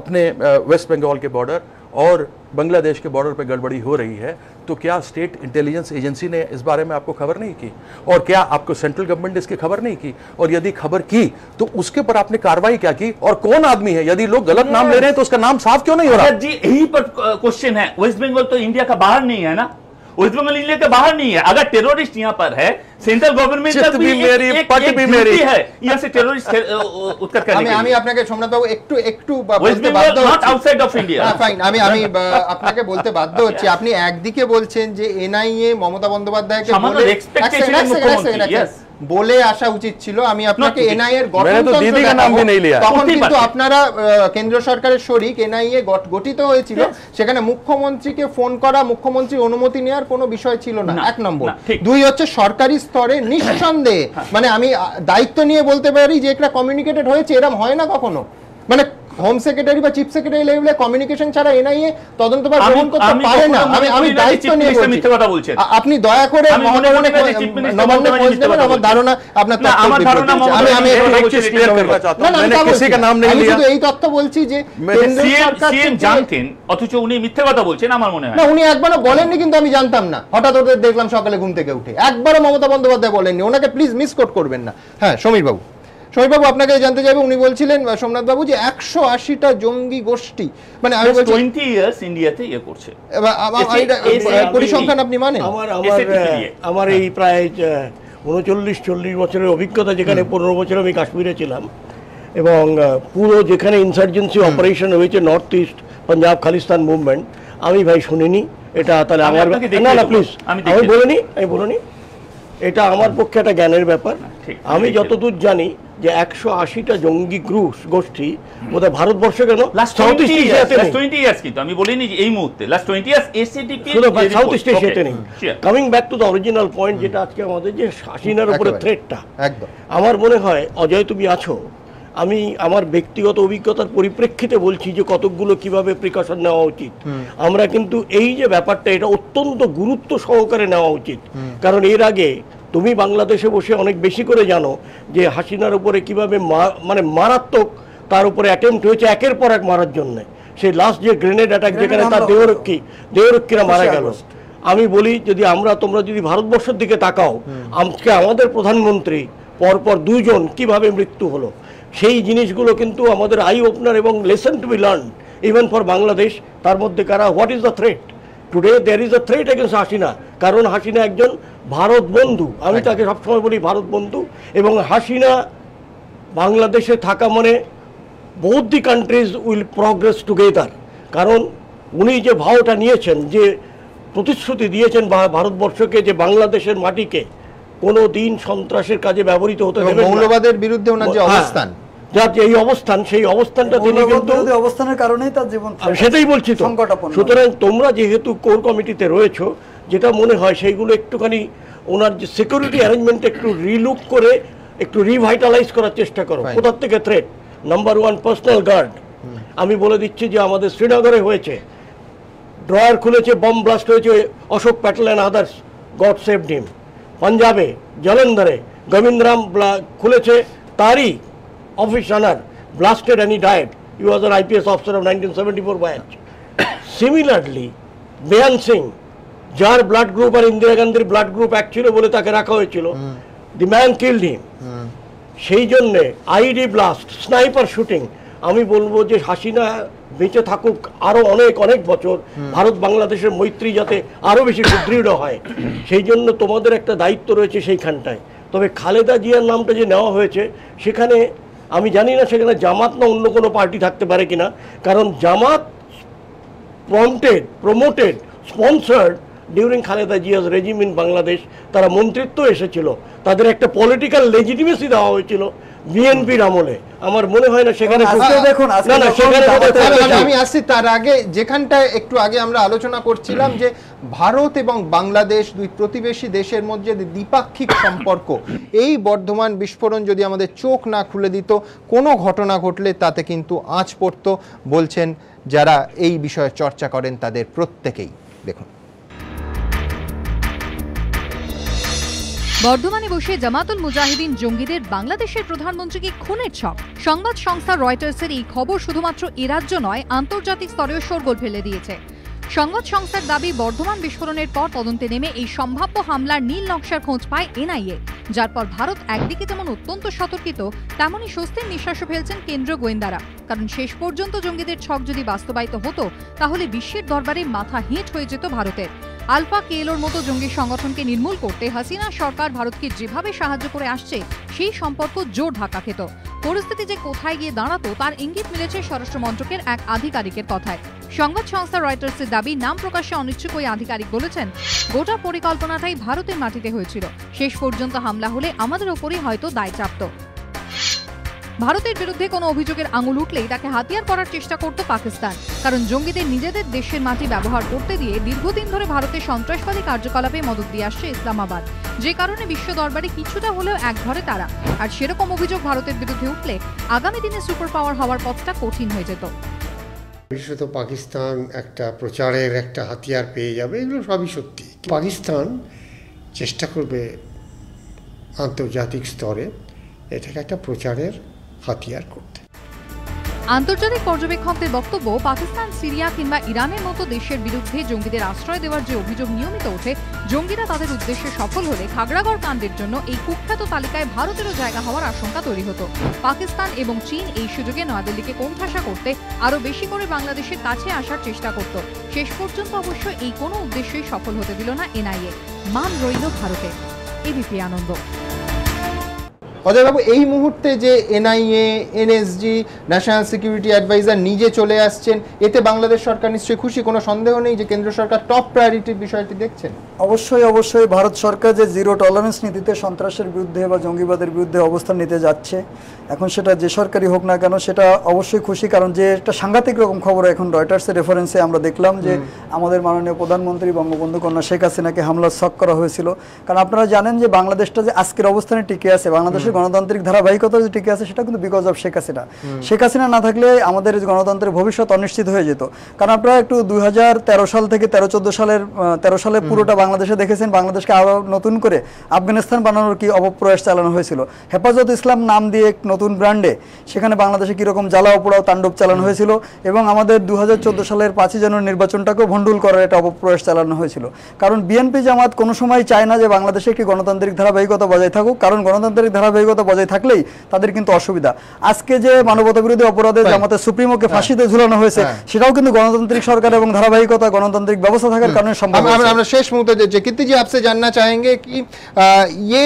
अपने वेस्ट बंगाल के बॉर्डर और बांग्लादेश के बॉर्डर पर गड़बड़ी हो रही है, तो क्या स्टेट इंटेलिजेंस एजेंसी ने इस बारे में आपको खबर नहीं की? और क्या आपको सेंट्रल गवर्नमेंट ने इसकी खबर नहीं की? और यदि खबर की तो उसके ऊपर आपने कार्रवाई क्या की? और कौन आदमी है? यदि लोग गलत नाम ले रहे हैं तो उसका नाम साफ क्यों नहीं हो रहा? जी यही पर क्वेश्चन है। वेस्ट बंगाल तो इंडिया का बाहर नहीं है ना, वेस्ट बंगाल इंडिया के बाहर नहीं है। अगर टेररिस्ट यहाँ पर है, सेंट्रल गवर्नमेंट चित्त भी मेरी, पट भी मेरी है यहाँ से टेररिस्ट उत्तर करने के আমি আপনাকে সোমনাথ বাবু একটু ওয়েস্ট বলতে বেঙ্গল বাধ্য নট হচ্ছি। Outside of India. ফাইন, আমি আপনাকে বলতে বাধ্য হচ্ছি। আপনি একদিকে বলছেন যে এনআইএ মমতা বন্দ্যোপাধ্যায়কে সামান্য বলে expectation এর মুখ্যমন্ত্রী, yes। বলে আসা উচিত ছিল। আমি আপনাকে Not এনআইএ এর मैंने तो दीदी का नाम भी नहीं लिया। তখন করতেই কিন্তু পারতেন। আপনারা কেন্দ্র সরকারের শরিক এনআইএ গঠিত হয়েছিল, সেখানে মুখ্যমন্ত্রীকে ফোন করা, মুখ্যমন্ত্রীর অনুমতি নেওয়ার কোনো বিষয় ছিল না, না, এক নম্বর। না, ঠিক। দুই হচ্ছে সরকারি স্তরে নিঃসন্দেহে, মানে আমি দায়িত্ব নিয়ে বলতে পারি যে এটা কমিউনিকেটেড হয়েছে, এরকম হয় না কখনো। মানে হোম সেক্রেটারি বা চিফ সেক্রেটারি লেভেলে কমিউনিকেশন ছাড়া এনআইএ তদন্ত বা গ্রহণ করতে পারে না। আমি দায়িত্ব নিয়ে বলছি, মিথ্যে কথা বলছেন আপনি দয়া করে নবান্নে খোঁজ নেবেন। আমার ধারণা আপনার না, আমার ধারণা আমি एक चीज क्लियर करना चाहता हूं, मैंने किसी का नाम नहीं लिया। শুধু এই তথ্য বলছি যে কেন্দ্র সরকার সিএম থেকে- জানতেন অথচ উনি মিথ্যে কথা বলছেন আমার মনে হয়। না, উনি একবারও বলেননি, কিন্তু আমি জানতাম না। হঠাৎ ওদের দেখলাম সকালে ঘুম থেকে উঠে, একবারও মমতা বন্দ্যোপাধ্যায় বলেননি। ওনাকে প্লিজ মিসকোট করবেন না। হ্যাঁ, সমীর বাবু আপনাকে জানতে চাইবো, উনি বলছিলেন সোমনাথ বাবু যে 180টা জঙ্গি গোষ্ঠী, মানে আমি বলছি 20 ইয়ার্স ইন্ডিয়াতে ইয়ে করছে। পরিসংখ্যান আপনি মানেন? আমার এই প্রায় 39-40 বছরের অভিজ্ঞতা, যেখানে 15 বছর আমি কাশ্মীরে ছিলাম, এবং পুরো যেখানে ইনসার্জেন্সি অপারেশন হয়েছে north east Punjab Khalistan movement, আমি ভাই শুনিনি এটা। তাহলে আমার না প্লিজ আমি বলিনি এটা আমার পক্ষে একটা জ্ঞানের ব্যাপার। আমি যতদূর জানি যে 180টা জঙ্গি গোষ্ঠী বোধহয় ভারতবর্ষে কেন লাস্ট 20 ইয়ার্স, কিন্তু আমি বলিনি যে এই মুহূর্তে last 20 years ACTP south east এশিয়াতে নেই। Coming back to the original point, যেটা আজকে আমাদের যে হাসিনার উপরে থ্রেটটা, একদম আমার মনে হয় অজয় তুমি আছো, আমি আমার ব্যক্তিগত অভিজ্ঞতার পরিপ্রেক্ষিতে বলছি যে কতকগুলো কিভাবে প্রিকশন নেওয়া উচিত। আমরা কিন্তু এই যে ব্যাপারটা, এটা অত্যন্ত গুরুত্ব সহকারে নেওয়া উচিত। কারণ এর আগে তুমি বাংলাদেশে বসে অনেক বেশি করে জানো যে হাসিনার উপরে কিভাবে মানে মারাত্মক তার উপরে অ্যাটেম্প্ট হয়েছে একের পর এক মারার জন্য। সেই লাস্ট যে গ্রেনেড অ্যাটাক, যেখানে তার দেহরক্ষীরা মারা গেল। আমি বলি, যদি তোমরা যদি ভারতবর্ষের দিকে তাকাও, আজকে আমাদের প্রধানমন্ত্রী পরপর 2 জন কিভাবে মৃত্যু হলো, সেই জিনিসগুলো কিন্তু আমাদের আই ওপেনার এবং lesson to be learn even for Bangladesh. তার মধ্যে কারা, what is the threat today? There is a threat against Hasina, কারণ হাসিনা একজন ভারত বন্ধু। আমি তাকে সবসময় বলি ভারত বন্ধু। এবং হাসিনা বাংলাদেশে থাকা মানে both the countries will progress together, কারণ উনি যে ভাওটা নিয়েছেন, যে প্রতিশ্রুতি দিয়েছেন ভারতবর্ষকে, যে বাংলাদেশের মাটিকে কোনো দিন সন্ত্রাসের কাজে ব্যবহৃত হতে দেবেন না, মৌলবাদের বিরুদ্ধে ওনার যে অবস্থান, যার যে এই অবস্থান, সেই অবস্থানটা তিনি কিন্তু অবস্থানের কারণেই তার জীবন, সেটাই বলছি তো। সুতরাং তোমরা যেহেতু কোর কমিটিতে রয়েছো, যেটা মনে হয় সেইগুলো একটুখানি ওনার যে সিকিউরিটি অ্যারেঞ্জমেন্ট একটু রিলুক করে একটু রিভাইটালাইজ করার চেষ্টা করো। কোথার থেকে থ্রেট? Number 1 personal guard. আমি বলে দিচ্ছি যে আমাদের শ্রীনগরে হয়েছে, ড্রয়ার খুলেছে, বম ব্লাস্ট হয়েছে, Ashok Patel and others, God saved him. পাঞ্জাবে জলন্ধরে গোবিন্দরাম খুলেছে, তারই office runner blasted and he died. He was an IPS officer of 1974 batch. Similarly Beant Singh, যার ব্লাড গ্রুপ আর ইন্দিরা গান্ধীর ব্লাড গ্রুপ এক ছিল বলে তাকে রাখা হয়েছিল, দি ম্যান কিল্ড হিম। সেই জন্যে আইডি ব্লাস্ট, স্নাইপার শুটিং। আমি বলবো যে হাসিনা বেঁচে থাকুক আরো অনেক অনেক বছর, ভারত বাংলাদেশের মৈত্রী যাতে আরো বেশি সুদৃঢ় হয়, সেই জন্য তোমাদের একটা দায়িত্ব রয়েছে সেইখানটায়। তবে খালেদা জিয়ার নামটা যে নেওয়া হয়েছে, সেখানে আমি জানি না সেখানে জামাত না অন্য কোনো পার্টি থাকতে পারে কিনা, কারণ Jamaat promoted sponsored during Khaleda Zia's regime in Bangladesh. তারা মন্ত্রিত্ব এসেছিল, তাদের একটা পলিটিক্যাল লেজিটিমেসি দেওয়া হয়েছিল বিএনপির আমলে। আমার মনে হয় না সেখানে আমি আসছি তার আগে, যেখানটা একটু আগে আমরা আলোচনা করছিলাম যে ভারত এবং বাংলাদেশ দুই প্রতিবেশী দেশের মধ্যে দ্বিপাক্ষিক সম্পর্ক, এই বর্ধমান বিস্ফোরণ যদি আমাদের চোখ না খুলে দিত, কোনো ঘটনা ঘটলে তাতে কিন্তু আঁচ পড়ত, বলছেন যারা এই বিষয়ে চর্চা করেন তাদের প্রত্যেকেই। দেখুন, বর্ধমানে বসে জামাতুল মুজাহিদিন জঙ্গিদের বাংলাদেশের প্রধানমন্ত্রীকে খুনের ছক। সংবাদ সংস্থা রয়টার্সের এই খবর শুধুমাত্র এ রাজ্য নয়, আন্তর্জাতিক স্তরেও শোরগোল ফেলে দিয়েছে। সংবাদ সংস্থার দাবি, বর্ধমান বিস্ফোরণের পর তদন্তে নেমে এই সম্ভাব্য হামলার নীল নকশার খোঁজ পায় এনআইএ, যার পর ভারত একদিকে যেমন অত্যন্ত সতর্কিত, তেমনই স্বস্তির নিঃশ্বাসও ফেলছেন কেন্দ্রীয় গোয়েন্দারা। কারণ শেষ পর্যন্ত জঙ্গিদের ছক যদি বাস্তবায়িত হতো, তাহলে বিশ্বের দরবারে মাথা হেঁট হয়ে যেত ভারতের। আলফা কেএলওর মতো জঙ্গি সংগঠনকে নির্মূল করতে হাসিনা সরকার ভারতকে যেভাবে সাহায্য করে আসছে, সেই সম্পর্ক জোর ধাক্কা খেত। পরিস্থিতি যে কোথায় গিয়ে দাঁড়াতো তার ইঙ্গিত মিলেছে স্বরাষ্ট্র মন্ত্রকের এক আধিকারিকের কথায়। সংবাদ সংস্থা রয়টার্সের দাবি, নাম প্রকাশে অনিচ্ছুক ওই আধিকারিক বলেছেন, গোটা পরিকল্পনাটাই ভারতের মাটিতে হয়েছিল। শেষ পর্যন্ত হামলা হলে আমাদের ওপরই হয়তো দায় চাপত। ভারতের বিরুদ্ধে কোনো অভিযোগের আঙুল উঠলেই তাকে হাতিয়ার করার চেষ্টা করত পাকিস্তান। কারণ জঙ্গিদের নিজেদের দেশের মাটি ব্যবহার করতে দিয়ে দীর্ঘদিন ধরে ভারতের সন্ত্রাসবাদী কার্যকলাপে মদত দিয়ে আসছে ইসলামাবাদ, যে কারণে বিশ্ব দরবারে কিছুটা হলেও একঘরে তারা। আর সেরকম অভিযোগ ভারতের বিরুদ্ধে উঠলে আগামী দিনে সুপার পাওয়ার হওয়ার পথটা কঠিন হয়ে যেত। বিশেষত পাকিস্তান একটা প্রচারের একটা হাতিয়ার পেয়ে যাবে, এগুলো সবই সত্যি। পাকিস্তান চেষ্টা করবে আন্তর্জাতিক স্তরে এটাকে একটা প্রচারের হাতিয়ার করতে। আন্তর্জাতিক পর্যবেক্ষকদের বক্তব্য, পাকিস্তান, সিরিয়া কিংবা ইরানের মতো দেশের বিরুদ্ধে জঙ্গিদের আশ্রয় দেওয়ার যে অভিযোগ নিয়মিত ওঠে, জঙ্গিরা তাদের উদ্দেশ্যে সফল হলে খাগড়াগড় কাণ্ডের জন্য এই কুখ্যাত তালিকায় ভারতেরও জায়গা হওয়ার আশঙ্কা তৈরি হতো। পাকিস্তান এবং চীন এই সুযোগে নয়াদিল্লিকে কোণঠাসা করতে আরও বেশি করে বাংলাদেশের কাছে আসার চেষ্টা করত। শেষ পর্যন্ত অবশ্য এই কোনো উদ্দেশ্যই সফল হতে দিল না এনআইএ। মান রইল ভারতে। এবিপি আনন্দ। অজয়বাবু, এই মুহূর্তে যে NIA, NSG, national security advisor নিজে চলে আসছেন, এতে বাংলাদেশ সরকার নিশ্চয়ই খুশি। কোনো সন্দেহ নেই যে কেন্দ্র সরকার টপ প্রায়োরিটির বিষয়টি দেখছেন। অবশ্যই ভারত সরকার যে জিরো টলারেন্স নীতিতে সন্ত্রাসের বিরুদ্ধে বা জঙ্গিবাদের বিরুদ্ধে অবস্থান নিতে যাচ্ছে, এখন সেটা যে সরকারই হোক না কেন, সেটা অবশ্যই খুশি। কারণ যে একটা সাংঘাতিক রকম খবর এখন রয়টার্সের রেফারেন্সে আমরা দেখলাম যে আমাদের মাননীয় প্রধানমন্ত্রী বঙ্গবন্ধু কন্যা শেখ হাসিনাকে হামলার ছক করা হয়েছিল। কারণ আপনারা জানেন যে বাংলাদেশটা যে আজকের অবস্থানে টিকে আছে, বাংলাদেশের গণতান্ত্রিক ধারাবাহিকতা যে টিকে আছে, সেটা কিন্তু বিকজ অফ শেখ হাসিনা। শেখ হাসিনা না থাকলে আমাদের গণতন্ত্রের ভবিষ্যৎ অনিশ্চিত হয়ে যেত। কারণ আপনারা একটু 2013 সাল থেকে 13-14 সালে পুরোটা বাংলাদেশে দেখেছেন, বাংলাদেশকে আরো নতুন করে আফগানিস্তান বানানোর কি অপপ্রয়াস চালানো হয়েছিল। হেফাজত ইসলাম নাম দিয়ে নতুন ব্র্যান্ডে সেখানে বাংলাদেশে কিরকম জ্বালাও পোড়াও তাণ্ডব চালানো হয়েছিল, এবং আমাদের 2014 সালের 5 জানুয়ারি নির্বাচনটাকেও ভণ্ডুল করার একটা অপপ্রয়াস চালানো হয়েছিল। কারণ বিএনপি জামাত কোনো সময় চায় না যে বাংলাদেশে একটি গণতান্ত্রিক ধারাবাহিকতা বজায় থাকুক, কারণ গণতান্ত্রিক ধারাবাহিকতা বজায় থাকলেই তাদের কিন্তু অসুবিধা। আজকে যে মানবতা বিরোধী অপরাধে জামাতের সুপ্রিমোকে ফাঁসিতে ঝুলানো হয়েছে, সেটাও কিন্তু গণতান্ত্রিক সরকার এবং ধারাবাহিকতা গণতান্ত্রিক ব্যবস্থা থাকার কারণে সম্ভব। আমরা শেষ মুহূर्ते कीर्ति जी आपसे जानना चाहेंगे कि ये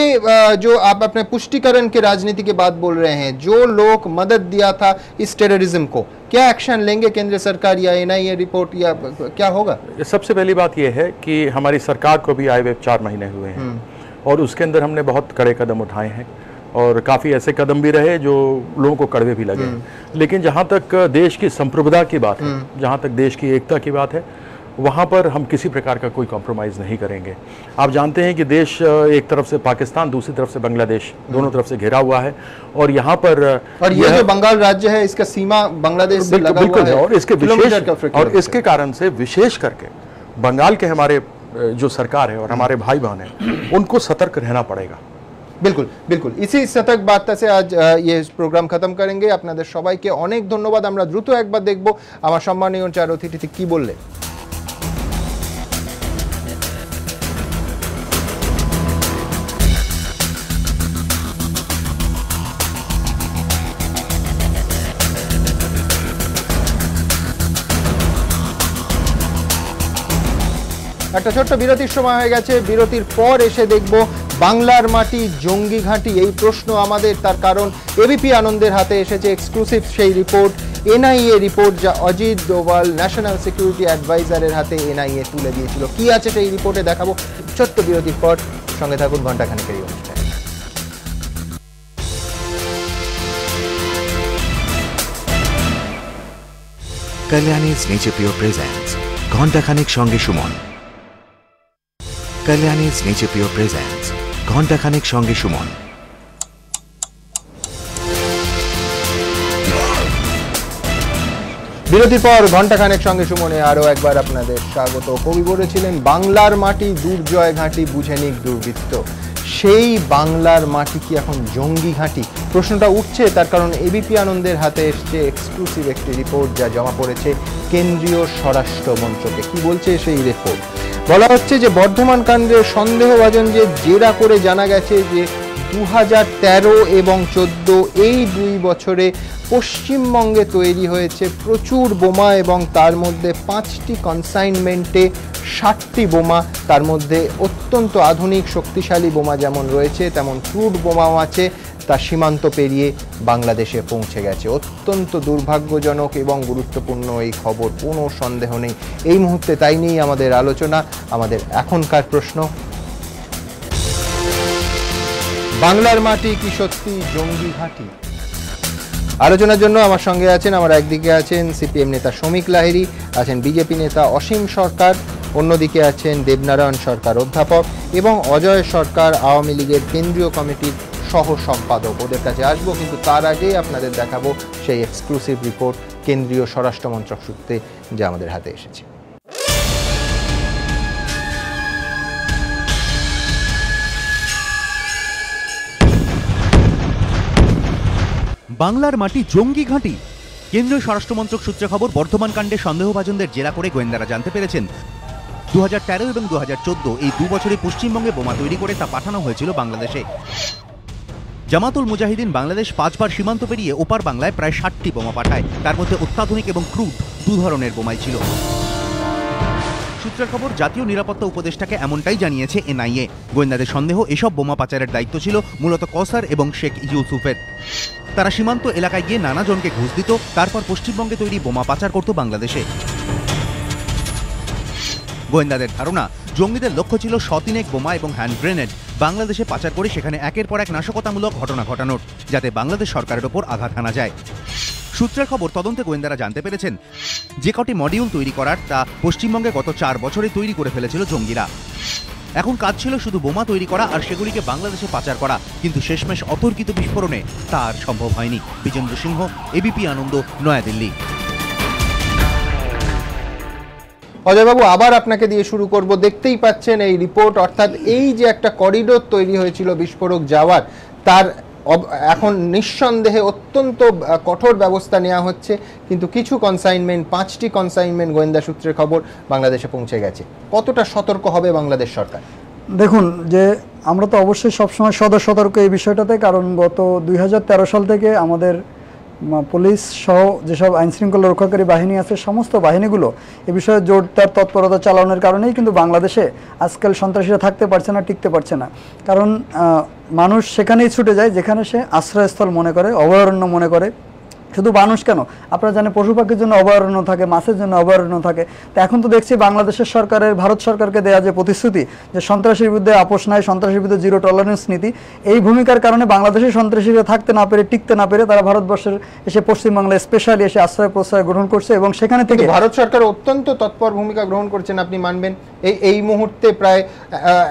जो आप अपने पुष्टिकरण के राजनीति की बात बोल रहे हैं, जो लोग मदद दिया था इस टेररिज्म को, क्या एक्शन लेंगे केंद्र सरकार या एनआईए रिपोर्ट, या क्या होगा? सबसे पहली बात यह है कि हमारी सरकार को भी आए हुए 4 महीने हुए हैं और उसके अंदर हमने बहुत कड़े कदम उठाए हैं और काफ़ी ऐसे कदम भी रहे जो लोगों को कड़वे भी लगे। लेकिन जहाँ तक देश की संप्रभुता की बात है, जहाँ तक देश की एकता की बात है, वहाँ पर हम किसी प्रकार का कोई कॉम्प्रोमाइज़ नहीं करेंगे। आप जानते हैं कि देश एक तरफ से पाकिस्तान, दूसरी तरफ से बांग्लादेश, दोनों तरफ से घिरा हुआ है और यहाँ पर और ये जो बंगाल राज्य है, इसका सीमा बांग्लादेश से लगा हुआ है और इसके कारण से विशेष करके बंगाल के हमारे जो सरकार है और हमारे भाई बहन हैं, उनको सतर्क रहना पड़ेगा। बिल्कुल बिल्कुल, इसी सतर्क बार्ता से आज ये प्रोग्राम खत्म करेंगे। আপনাদের সবাইকে অনেক ধন্যবাদ। আমরা দ্রুত একবার দেখব আমার সম্মানীয় 4 অতিথি কি বললেন। একটা ছোট্ট বিরতির সময় হয়ে গেছে। বিরতির পর এসে দেখব বাংলার মাটি জঙ্গি ঘাঁটি, এই প্রশ্ন আমাদের। তার কারণ এবিপি আনন্দের হাতে এসেছে এক্সক্লুসিভ সেই রিপোর্ট, এনআইএ রিপোর্ট, যা অজিত ডোভাল ন্যাশনাল সিকিউরিটি অ্যাডভাইজারের হাতে এনআইএ তুলে দিয়েছিল। কি আছে সেই রিপোর্টে দেখাবো ছোট্ট বিরতির পর। সঙ্গে থাকুন ঘণ্টাখানেকের এই অনুষ্ঠানে। Kalyani's Nature Pure presents ঘণ্টাখানেক সঙ্গে Suman. Kalyani's Nature Pure presents ঘণ্টাখানেক সঙ্গে সুমন। বিরতির পর ঘণ্টাখানেক সঙ্গে সুমনে আরও একবার আপনাদের স্বাগত। কবি বলেছিলেন, বাংলার মাটি দুর্জয় ঘাঁটি বুঝে নিক দুর্বৃত্ত। সেই বাংলার মাটি কি এখন জঙ্গি ঘাঁটি? প্রশ্নটা উঠছে তার কারণ এবিপি আনন্দের হাতে এসছে এক্সক্লুসিভ একটি রিপোর্ট যা জমা পড়েছে কেন্দ্রীয় স্বরাষ্ট্র মন্ত্রকে। কি বলছে সেই রিপোর্ট? বলা হচ্ছে যে বর্ধমান কাণ্ডের সন্দেহভাজন যে জেরা করে জানা গেছে যে 2013 এবং 2014 এই 2 বছরে পশ্চিমবঙ্গে তৈরি হয়েছে প্রচুর বোমা এবং তার মধ্যে 5টি কনসাইনমেন্টে 60টি বোমা, তার মধ্যে অত্যন্ত আধুনিক শক্তিশালী বোমা যেমন রয়েছে তেমন ক্রুড বোমাও আছে, তা সীমান্ত পেরিয়ে বাংলাদেশে পৌঁছে গেছে। অত্যন্ত দুর্ভাগ্যজনক এবং গুরুত্বপূর্ণ এই খবর, কোনো সন্দেহ নেই। এই মুহূর্তে তাই নিয়েই আমাদের আলোচনা। আমাদের এখনকার প্রশ্ন, বাংলার মাটি কি সত্যি জঙ্গি ঘাঁটি? আলোচনার জন্য আমার সঙ্গে আছেন, আমার একদিকে আছেন সিপিএম নেতা শ্রমিক লাহিড়ী, আছেন বিজেপি নেতা অসীম সরকার, অন্যদিকে আছেন দেবনারায়ণ সরকার অধ্যাপক এবং অজয় সরকার আওয়ামী লীগের কেন্দ্রীয় কমিটির সহ সম্পাদক। ওদের কাছে আসবো, কিন্তু তার আগে আপনাদের দেখাবো সেই এক্সক্লুসিভ রিপোর্ট কেন্দ্রীয় স্বরাষ্ট্র মন্ত্রক সূত্রে যা আমাদের হাতে এসেছে। বাংলার মাটি জঙ্গি ঘাঁটি? কেন্দ্রীয় স্বরাষ্ট্রমন্ত্রক সূত্রে খবর, বর্ধমান কাণ্ডে সন্দেহভাজনদের জেরা করে গোয়েন্দারা জানতে পেরেছেন 2013 এবং 2014 এই 2 বছরে পশ্চিমবঙ্গে বোমা তৈরি করে তা পাঠানো হয়েছিল বাংলাদেশে। জামাতুল মুজাহিদিন বাংলাদেশ 5 বার সীমান্ত পেরিয়ে ওপার বাংলায় প্রায় 60টি বোমা পাঠায়, তার মধ্যে অত্যাধুনিক এবং ক্রুড 2 ধরনের বোমাই ছিল। সূত্রের খবর, জাতীয় নিরাপত্তা উপদেষ্টাকে এমনটাই জানিয়েছে এনআইএ। গোয়েন্দাদের সন্দেহ এসব বোমা পাচারের দায়িত্ব ছিল মূলত কসার এবং শেখ ইউসুফের। তারা সীমান্ত এলাকায় গিয়ে নানা জনকে ঘুষ দিত, তারপর পশ্চিমবঙ্গে তৈরি বোমা পাচার করত বাংলাদেশে। গোয়েন্দাদের ধারণা, জঙ্গিদের লক্ষ্য ছিল শতিনেক বোমা এবং হ্যান্ড গ্রেনেড বাংলাদেশে পাচার করে সেখানে একের পর এক নাশকতামূলক ঘটনা ঘটানোর, যাতে বাংলাদেশ সরকারের ওপর আঘাত হানা যায়। সূত্রের খবর, তদন্তে গোয়েন্দারা জানতে পেরেছেন যে কটি মডিউল তৈরি করার তা পশ্চিমবঙ্গে গত 4 বছরে তৈরি করে ফেলেছিল জঙ্গিরা। এখন কাজ ছিল শুধু বোমা তৈরি করা আর সেগুলিকে বাংলাদেশে পাচার করা, কিন্তু শেষমেশ অতর্কিত বিস্ফোরণে তা আর সম্ভব হয়নি। বিজেন্দ্র সিংহ, এবিপি আনন্দ, নয়াদিল্লি। অজয়বাবু, আবার আপনাকে দিয়ে শুরু করব। দেখতেই পাচ্ছেন এই রিপোর্ট, অর্থাৎ এই যে একটা করিডোর তৈরি হয়েছিল বিস্ফোরক যাওয়ার, তার এখন নিঃসন্দেহে অত্যন্ত কঠোর ব্যবস্থা নেওয়া হচ্ছে, কিন্তু কিছু কনসাইনমেন্ট, 5টি কনসাইনমেন্ট গোয়েন্দা সূত্রের খবর বাংলাদেশে পৌঁছে গেছে। কতটা সতর্ক হবে বাংলাদেশ সরকার? দেখুন, যে আমরা তো অবশ্যই সবসময় সতর্ক এই বিষয়টাতে, কারণ গত 2013 সাল থেকে আমাদের পুলিশ সহ যেসব আইনশৃঙ্খলা রক্ষাকারী বাহিনী আছে সমস্ত বাহিনীগুলো এ বিষয়ে জোরদার তৎপরতা চালানোর কারণেই কিন্তু বাংলাদেশে আজকাল সন্ত্রাসীরা থাকতে পারছে না, টিকতে পারছে না। কারণ মানুষ সেখানেই ছুটে যায় যেখানে সে আশ্রয়স্থল মনে করে, অভয়ারণ্য মনে করে। শুধু মানুষ কেন, আপনারা জানেন পশু পাখির জন্য অভয়ারণ্য থাকে, মাছের জন্য অভয়ারণ্য থাকে। তো এখন তো দেখছি বাংলাদেশের সরকারের, ভারত সরকারকে দেওয়া যে প্রতিশ্রুতি যে সন্ত্রাসীর বিরুদ্ধে আপোষ নাই, সন্ত্রাসীর বিরুদ্ধে জিরো টলারেন্স নীতি, এই ভূমিকার কারণে বাংলাদেশের সন্ত্রাসীরা থাকতে না পেরে, টিকতে না পেরে তারা ভারতবর্ষের এসে পশ্চিমবাংলায় স্পেশালি এসে আশ্রয় প্রশ্রয় গ্রহণ করছে এবং সেখানে থেকে ভারত সরকার অত্যন্ত তৎপর ভূমিকা গ্রহণ করছেন। আপনি মানবেন এই মুহূর্তে প্রায়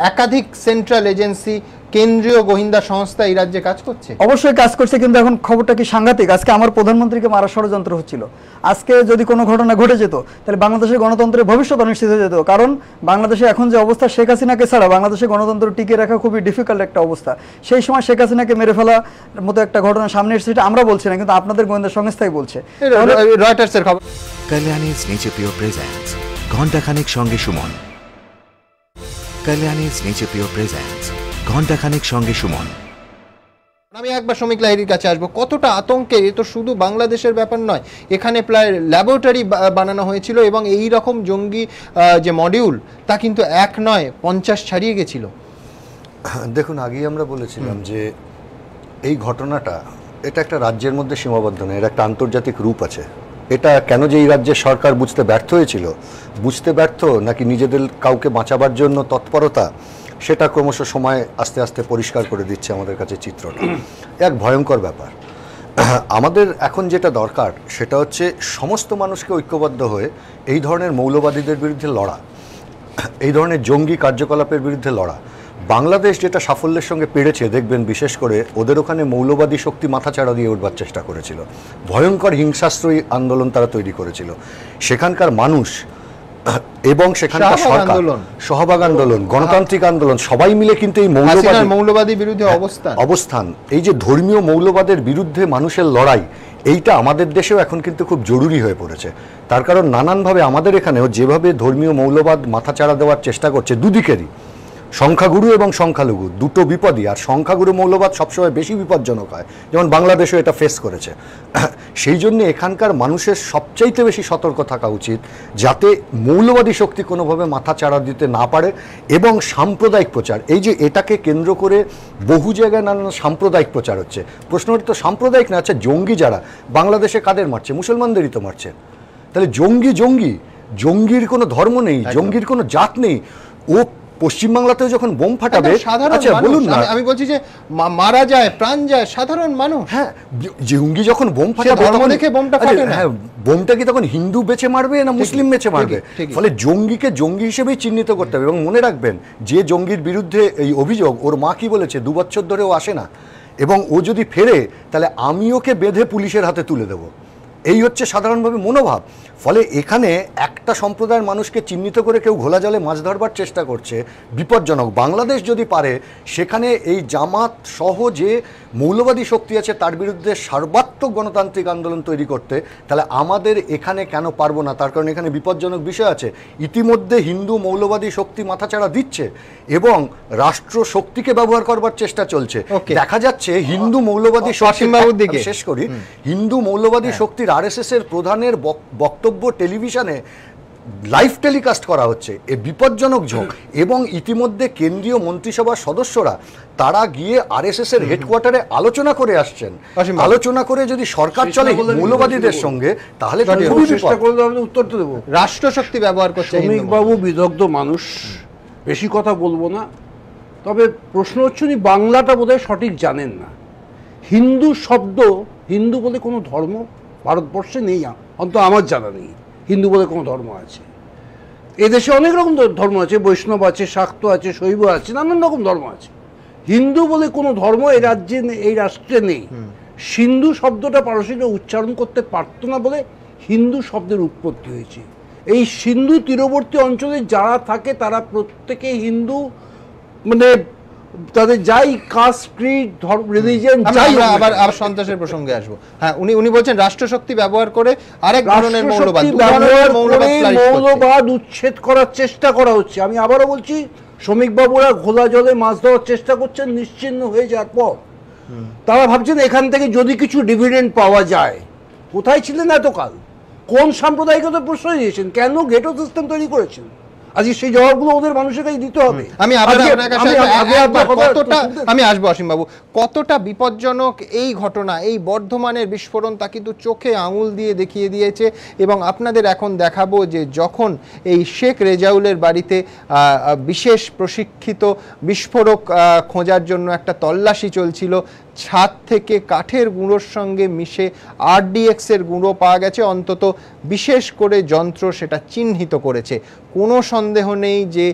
একাধিক সেন্ট্রাল এজেন্সি, কেন্দ্রীয় গোয়েন্দা সংস্থা এই রাজ্যে কাজ করছে। অবশ্যই কাজ করছে, কিন্তু এখন খবরটা কি সাংঘাতিক। আজকে আমার প্রধানমন্ত্রীকে মারা ষড়যন্ত্র হচ্ছিল। আজকে যদি কোনো ঘটনা ঘটে যেত তাহলে বাংলাদেশের গণতন্ত্রের ভবিষ্যৎ অনিশ্চিত হয়ে যেত। কারণ বাংলাদেশে এখন যে অবস্থা, শেখ হাসিনাকে ছাড়া বাংলাদেশের গণতন্ত্র টিকে রাখা খুবই ডিফিকাল্ট একটা অবস্থা। সেই সময় শেখ হাসিনাকে মেরে ফেলার মতো একটা ঘটনা সামনে এসেছে, সেটা আমরা বলছি না, কিন্তু আপনাদের গোয়েন্দা সংস্থাই বলছে। রয়টার্সের খবর। কল্যাণীজ নেচার পিওর প্রেজেন্টস ঘণ্টাখানেক সঙ্গে সুমন। কল্যাণীজ নেচার পিওর প্রেজেন্টস ঘণ্টাখানেক সঙ্গে সুমন। আমি একবার শ্রমিক লাহিড়ীর কাছে আসবো। কতটা আতঙ্কে, এ তো শুধু বাংলাদেশের ব্যাপার নয়, এখানে প্রায় ল্যাবরেটরি বানানো হয়েছিল এবং এই রকম জঙ্গি যে মডিউল তা কিন্তু 1 নয় 50 ছাড়িয়ে গেছিল। দেখুন, আগেই আমরা বলেছিলাম যে এই ঘটনাটা এটা একটা রাজ্যের মধ্যে সীমাবদ্ধ নয়, এর একটা আন্তর্জাতিক রূপ আছে। এটা কেন যে এই রাজ্যের সরকার বুঝতে ব্যর্থ হয়েছিল, বুঝতে ব্যর্থ নাকি নিজেদের কাউকে বাঁচাবার জন্য তৎপরতা, সেটা ক্রমশ সময় আস্তে আস্তে পরিষ্কার করে দিচ্ছে আমাদের কাছে চিত্রটা। এক ভয়ঙ্কর ব্যাপার। আমাদের এখন যেটা দরকার সেটা হচ্ছে সমস্ত মানুষকে ঐক্যবদ্ধ হয়ে এই ধরনের মৌলবাদীদের বিরুদ্ধে লড়া, এই ধরনের জঙ্গি কার্যকলাপের বিরুদ্ধে লড়া। বাংলাদেশ যেটা সাফল্যের সঙ্গে পেরেছে দেখবেন, বিশেষ করে ওদের ওখানে মৌলবাদী শক্তি মাথাচাড়া দিয়ে উঠবার চেষ্টা করেছিল, ভয়ঙ্কর হিংসাস্ত্রী আন্দোলন তারা তৈরি করেছিল। সেখানকার মানুষ এবং সেখানকার সরকার, সহভাগ আন্দোলন, গণতান্ত্রিক আন্দোলন সবাই মিলে কিন্তু এই মৌলবাদী বিরুদ্ধে অবস্থান, এই যে ধর্মীয় মৌলবাদের বিরুদ্ধে মানুষের লড়াই, এইটা আমাদের দেশেও এখন কিন্তু খুব জরুরি হয়ে পড়েছে। তার কারণ নানানভাবে আমাদের এখানেও যেভাবে ধর্মীয় মৌলবাদ মাথাচাড়া দেওয়ার চেষ্টা করছে দুদিকেরই, সংখ্যাগুরু এবং সংখ্যালঘু দুটো বিপদই, আর সংখ্যাগুরু মৌলবাদ সবসময় বেশি বিপজ্জনক হয়, যেমন বাংলাদেশও এটা ফেস করেছে। সেই জন্য এখানকার মানুষের সবচাইতে বেশি সতর্ক থাকা উচিত যাতে মৌলবাদী শক্তি কোনোভাবে মাথাচাড়া দিতে না পারে। এবং সাম্প্রদায়িক প্রচার, এই যে এটাকে কেন্দ্র করে বহু জায়গায় নানান সাম্প্রদায়িক প্রচার হচ্ছে, প্রশ্নটি তো সাম্প্রদায়িক না, আচ্ছা জঙ্গি যারা বাংলাদেশে কাদের মারছে? মুসলমানদেরই তো মারছে। তাহলে জঙ্গির কোনো ধর্ম নেই, জঙ্গির কোনো জাত নেই। ও পশ্চিমবাংলাতেও যখন বোম ফাটাবে, আচ্ছা বলুন না, আমি বলছি যে মারা যায়, প্রাণ যায় সাধারণ মানুষ। হ্যাঁ, জঙ্গি যখন বোম ফাটাবে ধর্ম দেখে বোমটা ফাটে না। হ্যাঁ, বোমটা কি তখন হিন্দু বেঁচে মারবে না মুসলিম বেঁচে মারবে? ফলে জঙ্গিকে জঙ্গি হিসেবেই চিহ্নিত করতে হবে। এবং মনে রাখবেন, যে জঙ্গির বিরুদ্ধে এই অভিযোগ, ওর মা কি বলেছে, 2 বছর ধরে ও আসে না, এবং ও যদি ফেরে তাহলে আমি ওকে বেঁধে পুলিশের হাতে তুলে দেবো। এই হচ্ছে সাধারণভাবে মনোভাব। ফলে এখানে একটা সম্প্রদায়ের মানুষকে চিহ্নিত করে কেউ ঘোলা জলে মাছ ধরবার চেষ্টা করছে, বিপজ্জনক। বাংলাদেশ যদি পারে সেখানে এই জামাত সহ যে মৌলবাদী শক্তি আছে তার বিরুদ্ধে সর্বাত্মক গণতান্ত্রিক আন্দোলন তৈরি করতে, তাহলে আমাদের এখানে কেন পারবো না? তার কারণ এখানে বিপজ্জনক বিষয় আছে। ইতিমধ্যে হিন্দু মৌলবাদী শক্তি মাথাচাড়া দিচ্ছে এবং রাষ্ট্র শক্তিকে ব্যবহার করবার চেষ্টা চলছে। দেখা যাচ্ছে হিন্দু মৌলবাদী শক্তি, শেষ করি, হিন্দু মৌলবাদী শক্তির RSS এর প্রধানের বক্তব্য টেলিভিশনে লাইভ টেলিকাস্ট করা হচ্ছে। এ বিপজ্জনক ঝোঁক। এবং ইতিমধ্যে কেন্দ্রীয় মন্ত্রিসভার সদস্যরা তারা গিয়ে RSS এর হেডকোয়ার্টারে আলোচনা করে আসছেন। আলোচনা করে যদি সরকার চলে মৌলবাদীদের সঙ্গে, তাহলে চেষ্টা করলে আমি উত্তর তো দেবো। রাষ্ট্রশক্তি ব্যবহার করছে। শ্রমিকবাবু বিদগ্ধ মানুষ, বেশি কথা বলবো না, তবে প্রশ্ন হচ্ছে উনি বাংলাটা বোধহয় সঠিক জানেন না। হিন্দু শব্দ, হিন্দু বলে কোনো ধর্ম ভারতবর্ষে নেই, অন্তত আমার জানা নেই হিন্দু বলে কোনো ধর্ম আছে। এদেশে অনেক রকম ধর্ম আছে, বৈষ্ণব আছে, শাক্ত আছে, শৈব আছে, নানান রকম ধর্ম আছে। হিন্দু বলে কোনো ধর্ম এই রাজ্যে, এই রাষ্ট্রে নেই। সিন্ধু শব্দটা পারসিকরা উচ্চারণ করতে পারত না বলে হিন্দু শব্দের উৎপত্তি হয়েছে। এই সিন্ধু তীরবর্তী অঞ্চলে যারা থাকে তারা প্রত্যেকে হিন্দু, মানে তাদের যাই কাস্ট, ক্রিড, ধর্ম, রিলিজিয়ন, আবার সন্ত্রাসের প্রসঙ্গে আসবো। হ্যাঁ, উনি বলছেন রাষ্ট্রশক্তি ব্যবহার করে আরেক ধরনের মৌলবাদ উচ্ছেদ করার চেষ্টা করা হচ্ছে। আমি আবারও বলছি, শ্রমিকবাবুরা ঘোলা জলে মাছ ধরার চেষ্টা করছেন নিশ্চিহ্ন হয়ে যাওয়ার পর। তারা ভাবছেন এখান থেকে যদি কিছু ডিভিডেন্ড পাওয়া যায়। কোথায় ছিলেন এতকাল? কোন সাম্প্রদায়িকতার প্রশ্রয় দিয়েছেন? কেন গেটো সিস্টেম তৈরি করেছেন? আজকে সেই জবাবগুলো ওদের মানুষের কাছে দিতে হবে। আমি আসবো অসীম বাবু, কতটা বিপজ্জনক এই ঘটনা, এই বর্ধমানের বিস্ফোরণ তা কিন্তু চোখে আঙুল দিয়ে দেখিয়ে দিয়েছে। এবং আপনাদের এখন দেখাবো যে যখন এই শেখ রেজাউলের বাড়িতে বিশেষ প্রশিক্ষিত বিস্ফোরক খোঁজার জন্য একটা তল্লাশি চলছিল, ছাদ থেকে কাঠের গুঁড়োর সঙ্গে মিশে RDX এর গুঁড়ো পাওয়া গেছে। অন্তত বিশেষ করে যন্ত্র সেটা চিহ্নিত করেছে। কোনো সন্দেহ নেই যে